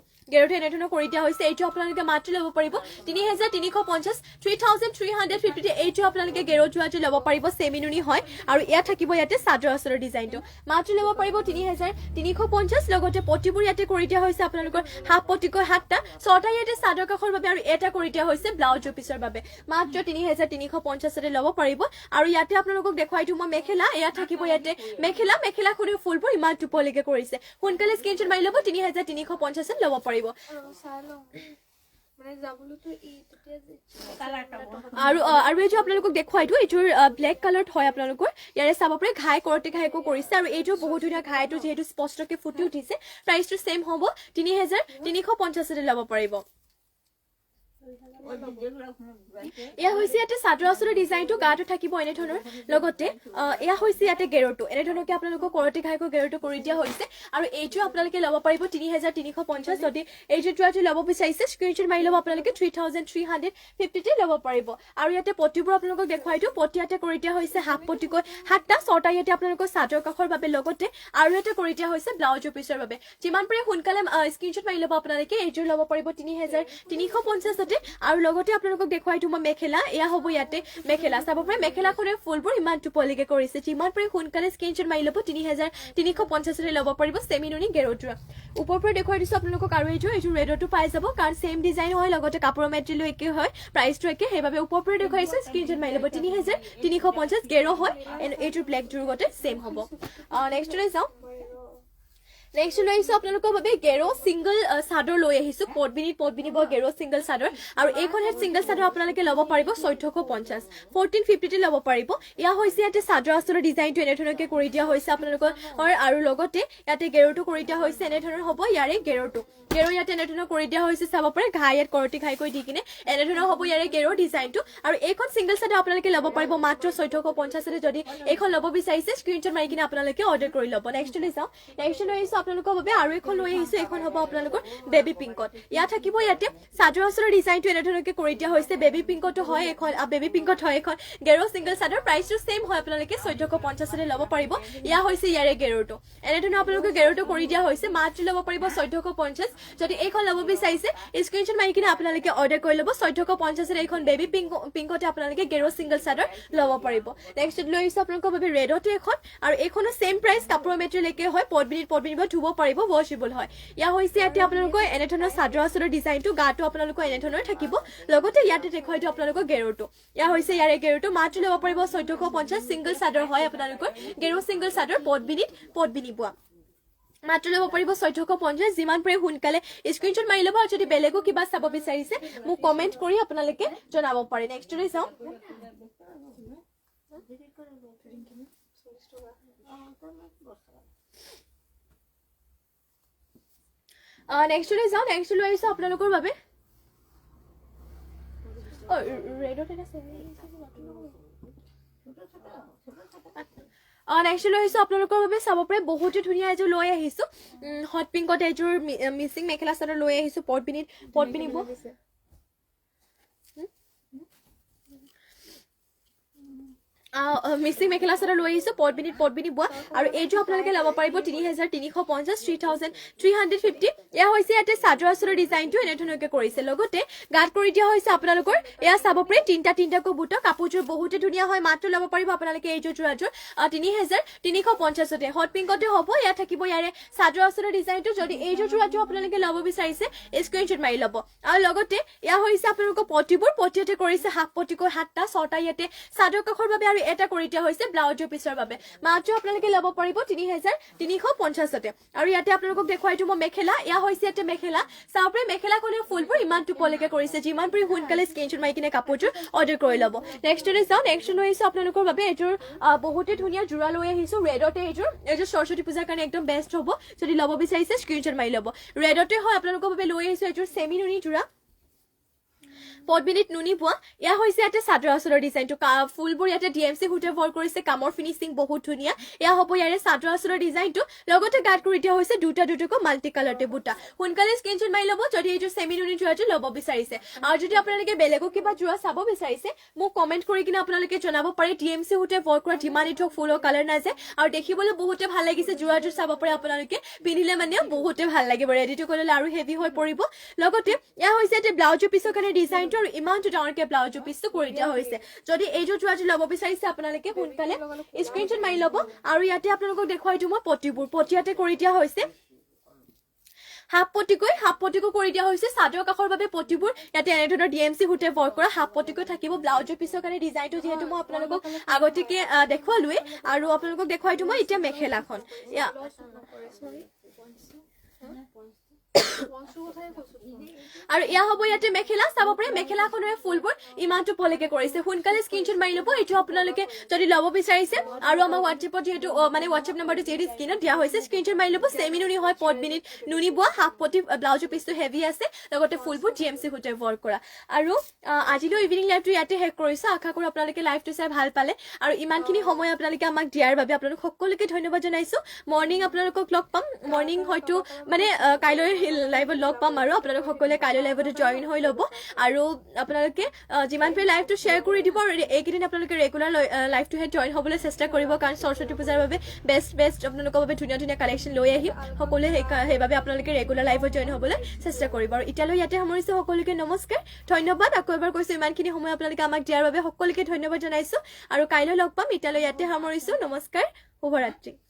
এনেধৰণৰ কৰি দিয়া হৈছে এইটো আপোনালোকে মাত্ৰ ল'ব পাৰিব 3350 3350 এইটো আপোনালোকে গেৰো যোৰাটো ল'ব পাৰিব চেমিনুনি হয় আৰু এয়া থাকিব ইয়াতে চাদৰ আঁচলৰ ডিজাইনটো মাত্ৰ ল'ব পাৰিব 3350 লগতে পটিবোৰ ইয়াতে কৰি দিয়া হৈছে আপোনালোকৰ হাফ পটিকৈ 7টা 6টা ইয়াতে চাদৰ কাষৰ বাবে আৰু এটা কৰি দিয়া হৈছে ব্লাউজৰ পিছৰ বাবে মাত্ৰ 3350 ল'ব পাৰিব আৰু ইয়াতে আপোনালোকক দেখুৱাইটো মই মেখেলা এয়া থাকিব ইয়াতে মেখেলাখনৰ ফুলবোৰ ইমান টুপলৈকে কৰিছে সোনকালে স্ক্ৰীনশ্বট মাৰি ল'ব 3350 ল'ব পাৰিব আৰু এইটো আপোনালোকক দেখুৱাইটো এইটোৰ ব্লেক কালাৰত হয় আপোনালোকৰ ইয়াৰে চাব পাৰে ঘাই কৰতে ঘাইকো কৰিছে আৰু এইটো বহুত ধুনীয়া ঘাইটো যিহেতু স্পষ্টকে ফুটি উঠিছে প্ৰাইচটো সেম হ'ব 3350 ল'ব পাৰিব এয়া হৈছে ইয়াতে চাদৰ আঁচলৰ ডিজাইনটো গাটো থাকিব এনেধৰণৰ লগতে এয়া হৈছে ইয়াতে গেৰোটো এনেধৰণকে আপোনালোকক কৰতি ঘাইকৈ গেৰোটো কৰি দিয়া হৈছে আৰু এইটো আপোনালোকে ল'ব পাৰিব 3350 যদি এইটো যোৰাটো ল'ব বিচাৰিছে স্ক্ৰীনশ্বট মাৰি ল'ব আপোনালোকে 3350 ল'ব পাৰিব আৰু ইয়াতে পটিবোৰ আপোনালোকক দেখুৱাইটো পটি ইয়াতে কৰি দিয়া হৈছে হাফ পটিকৈ 7টা 6টা ইয়াতে আপোনালোকৰ চাদৰ কাষৰ বাবে লগতে আৰু এটা কৰি দিয়া হৈছে ব্লাউজৰ পিছৰ বাবে যিমান পাৰে সোনকালে স্ক্ৰীনশ্বট মাৰি ল'ব আপোনালোকে এইটো ল'ব পাৰিব 3350 আৰু লগতে আপোনালোকক দেখুৱাইটো মই মেখেলা এয়া হ'ব ইয়াতে মেখেলা চাব পাৰে মেখেলাখনৰ ফুলবোৰ ইমান টুপলিকে কৰিছে যিমান পাৰে সোনকালে স্ক্ৰীনশ্বট মাৰি ল'ব 3350 ল'ব পাৰিব চেমিনুনি গেৰোটোৰা ওপৰৰ পৰা দেখুৱাই দিছো আপোনালোকক আৰু এইটো ৰেডটো পাই যাব কাৰণ সেম ডিজাইন হয় লগতে কাপোৰৰ মেটেৰিয়েলো একে হয় প্ৰাইচটো একে সেইবাবে ওপৰৰ পৰা দেখুৱাইছো স্ক্ৰীনশ্বট মাৰি ল'ব 3350 গেৰো হয় এইটো ব্লেক যোৰ গতে সেম হ'ব নেক্সট লৈ যাওঁ নেক্সট লৈ আহিছোঁ আপোনালোকৰ বাবে গেৰো সিংগল চাদৰ লৈ আহিছোঁ পট বিনিব গেৰো সিংগল চাদৰ আৰু এইখন সিংগল চাদৰ আপোনালোকে ল'ব পাৰিব 1450 1450 ল'ব পাৰিব ইয়া হৈছে ইয়াতে চাদৰ আঁচলৰ ডিজাইনটো এনেধৰণকে কৰি দিয়া হৈছে আপোনালোকৰ আৰু লগতে ইয়াতে গেৰোটো কৰি দিয়া হৈছে এনেধৰণৰ হ'ব ইয়াৰে গেৰো ইয়াতে এনেধৰণৰ কৰি দিয়া হৈছে চাব পাৰে ঘাই ইয়াত কৰতি ঘাইকৈ দি কিনে এনেধৰণৰ হ'ব ইয়াৰে গেৰো ডিজাইনটো আৰু এইখন সিংগল চাদৰ আপোনালোকে ল'ব পাৰিব মাত্ৰ 1450 যদি এইখন ল'ব বিচাৰিছে স্ক্ৰীনশ্বট মাৰি কিনে আপোনালোকে অৰ্ডাৰ কৰি ল'ব নেক্সট লৈ যাওঁ নেক্সট লৈ আহিছোঁ আপোনালোকৰ বাবে আৰু এখন লৈ আহিছোঁ এইখন হ'ব আপোনালোকৰ বেবী পিংকত ইয়া থাকিব ইয়াতে চাদৰ আঁচলৰ ডিজাইনটো এনেধৰণকে কৰি দিয়া হৈছে বেবী পিংকটো হয় এখন এখন গেৰো সিংগল চাদৰ প্ৰাইচটো সেম হয় আপোনালোকে 1450 ল'ব পাৰিব ইয়া হৈছে ইয়াৰে গেৰোটো এনেধৰণৰ আপোনালোকে গেৰোটো কৰি দিয়া হৈছে মাত্ৰ ল'ব পাৰিব 1450 যদি এইখন ল'ব বিচাৰিছে স্ক্ৰীনশ্বট মাৰি কিনে আপোনালোকে অৰ্ডাৰ কৰি ল'ব 1450 এইখন বেবী পিংকতে আপোনালোকে গেৰো সিংগল চাদৰ ল'ব পাৰিব নেক্সট লৈ আহিছোঁ আপোনালোকৰ বাবে ৰেডতে এখন আৰু এইখনো সেম প্ৰাইচ কাপোৰৰ মেটেৰিয়েল একে হয় পট বিনিব ধুব পাৰিব ৱাশেবল হয় ইয়া হৈছে ইয়াতে আপোনালোকৰ এনেধৰণৰ চাদৰ আঁচলৰ ডিজাইনটো গাটো আপোনালোকৰ এনেধৰণৰ থাকিব লগতে ইয়াতে দেখুৱাইটো আপোনালোকৰ গেৰোটো ইয়া হৈছে ইয়াৰে গেৰোটো মাত্ৰ ল'ব পাৰিব 1450 সিংগল চাদৰ হয় আপোনালোকৰ গেৰো সিংগল চাদৰ পট বিনিব মাত্ৰ ল'ব পাৰিব 1450 যিমান পাৰে সোনকালে স্ক্ৰীনশ্বট মাৰি ল'ব আৰু যদি বেলেগো কিবা চাব বিচাৰিছে মোক কমেণ্ট কৰি আপোনালোকে জনাব পাৰে নেক্সট লৈ যাওঁ নেক্সট লৈ আহিছোঁ আপোনালোকৰ বাবে নেক্সট লৈ আহিছোঁ আপোনালোকৰ বাবে চাব পাৰে বহুতো ধুনীয়া এযোৰ লৈ আহিছোঁ হট পিংকত এযোৰ মিচিং মেখেলা চাদৰ লৈ আহিছোঁ পট বিনিব মিচিং মেখেলা চাদৰ লৈ আহিছোঁ পদ্মিনী বোৱা আৰু এইযোৰ আপোনালোকে ল'ব পাৰিব 3350 3350 এয়া হৈছে ইয়াতে চাদৰ আঁচলৰ ডিজাইনটো এনেধৰণে কৰিছে লগতে গাত কৰি দিয়া হৈছে আপোনালোকৰ এয়া চাব পাৰি তিনিটাকৈ বুটা কাপোৰযোৰ বহুতে ধুনীয়া হয় মাত্ৰ ল'ব পাৰিব আপোনালোকে এইযোৰ যোৰাযোৰ 3350 হট পিংকতে হ'ব এয়া থাকিব ইয়াৰে চাদৰ আঁচলৰ ডিজাইনটো যদি এইযোৰ যোৰাযোৰ আপোনালোকে ল'ব বিচাৰিছে স্ক্ৰীনশ্বট মাৰি ল'ব আৰু লগতে এয়া হৈছে আপোনালোকৰ পটিতে কৰিছে হাফ পটিকৈ 7টা 6টা ইয়াতে চাদৰ কাষৰ বাবে আৰু এটা কৰি দিয়া হৈছে ব্লাউজৰ পিছৰ বাবে মাত্ৰ আপোনালোকে ল'ব পাৰিব 3350 আৰু ইয়াতে আপোনালোকক দেখুৱাইছো মই মেখেলা এয়া হৈছে ইয়াতে মেখেলা চাওপৰে মেখেলাখনৰ ফুলবোৰ ইমানটো পলৈকে কৰিছে যিমান পাৰি সোনকালে স্ক্ৰীনশ্বট মাৰি কিনে কাপোৰযোৰ অৰ্ডাৰ কৰি ল'ব নেক্সটলৈ চাওঁ নেক্সট লৈ আহিছো আপোনালোকৰ বাবে এইযোৰ বহুতে ধুনীয়া জোৰা লৈ আহিছো ৰেডতে এইযোৰ সৰস্বতী পূজাৰ কাৰণে একদম বেষ্ট হ'ব যদি ল'ব বিচাৰিছে স্ক্ৰীনশ্বট মাৰি ল'ব ৰেডতে হয় আপোনালোকৰ বাবে লৈ আহিছো এইযোৰ চেমি নুনি জোৰা পদ্মিনীত নুনি বোৱা এয়া হৈছে ইয়াতে চাদৰ আঁচলৰ ডিজাইনটো ফুলবোৰ ইয়াতে ডিএমচি সূতে ৱৰ্ক কৰিছে কামৰ ফিনিচিং বহুত ধুনীয়া এয়া হ'ব ইয়াৰে চাদৰ আঁচলৰ ডিজাইনটো লগতে গাত কৰি দিয়া হৈছে দুটাকৈ মাল্টি কালাৰতে বুটা সোনকালে স্ক্ৰীনশ্বট মাৰি ল'ব যদি এইটো চেমি নুনি জোৰাটো ল'ব বিচাৰিছে আৰু যদি আপোনালোকে বেলেগো কিবা জোৰা চাব বিচাৰিছে মোক কমেণ্ট কৰি কিনে আপোনালোকে জনাব পাৰে ডিএমচি সূতে ৱৰ্ক কৰা যিমান এইটো ফুলৰ কালাৰ নাযায় আৰু দেখিবলৈ বহুতে ভাল লাগিছে জোৰাযোৰ চাব পাৰে আপোনালোকে পিন্ধিলে মানে বহুতে ভাল লাগিব ৰেডিটো কৰিলে আৰু হেভি হৈ পৰিব লগতে এয়া হৈছে ইয়াতে ব্লাউজৰ পিছৰ কাৰণে ডিজাইনটো আৰু ইমানটো ডাঙৰকে ব্লাউজৰ পিছটো কৰি দিয়া হৈছে যদি এইযোৰ যোৰাযোৰ ল'ব বিচাৰিছে আপোনালোকে সোনকালে স্ক্ৰীনশ্বট মাৰি ল'ব আৰু ইয়াতে আপোনালোকক দেখুৱাই দিওঁ মই পটিয়াতে কৰি দিয়া হৈছে হাফ পটিকৈ কৰি দিয়া হৈছে চাদৰ কাষৰ বাবে পটিবোৰ ইয়াতে এনেধৰণৰ ডিএমচি সূতে ৱৰ্ক কৰা হাফ পটিকৈ থাকিব ব্লাউজৰ পিছৰ কাৰণে ডিজাইনটো যিহেতু মই আপোনালোকক আগতীয়াকে দেখুৱালোৱে আৰু আপোনালোকক দেখুৱাই দিওঁ মই এতিয়া মেখেলাখন আৰু এয়া হ'ব ইয়াতে মেখেলা চাব পাৰে মেখেলাখনৰ ফুলবোৰ ইমানটো পলৈকে কৰিছে সোনকালে স্ক্ৰীনশ্বট মাৰি ল'ব এইটো আপোনালোকে যদি ল'ব বিচাৰিছে আৰু আমাৰ হোৱাটছএপত যিহেতু মানে হোৱাটছএপ নম্বৰটো যিহেতু স্ক্ৰীনত দিয়া হৈছে স্ক্ৰীনশ্বট মাৰি ল'ব চেমি নুনি হয় পদ্মিনীত নুনি বোৱা হাফ পটি ব্লাউজৰ পিছটো হেভি আছে লগতে ফুলবোৰ ডিএমচি সূতে ৱৰ্ক কৰা আৰু আজিলৈ ইভিনিং লাইভটো ইয়াতে শেষ কৰিছো আশা কৰোঁ আপোনালোকে লাইভটো চাই ভাল পালে আৰু ইমানখিনি সময় আপোনালোকে আমাক দিয়াৰ বাবে আপোনালোক সকলোকে ধন্যবাদ জনাইছো মৰ্ণিং আপোনালোকক লগ পাম মৰ্ণিং হয়তো মানে কাইলৈ লাইভত লগ পাম আৰু আপোনালোক সকলোৱে কাইলৈ লাইভতে জইন হৈ ল'ব আৰু আপোনালোকে যিমান পাৰি লাইভটো শ্বেয়াৰ কৰি দিব আৰু এইকেইদিন আপোনালোকে ৰেগুলাৰ লাইভটোহে জইন হ'বলৈ চেষ্টা কৰিব কাৰণ সৰস্বতী পূজাৰ বাবে বেষ্ট আপোনালোকৰ বাবে ধুনীয়া কালেকশ্যন লৈ আহিম সকলোৱে সেইবাবে আপোনালোকে ৰেগুলাৰ লাইভত জইন হ'বলৈ চেষ্টা কৰিব আৰু এতিয়ালৈ ইয়াতে সামৰিছোঁ সকলোকে নমস্কাৰ ধন্যবাদ আকৌ এবাৰ কৈছোঁ ইমানখিনি সময় আপোনালোকে আমাক দিয়াৰ বাবে সকলোকে ধন্যবাদ জনাইছোঁ আৰু কাইলৈ লগ পাম এতিয়ালৈ ইয়াতে সামৰিছোঁ নমস্কাৰ শুভৰাত্ৰি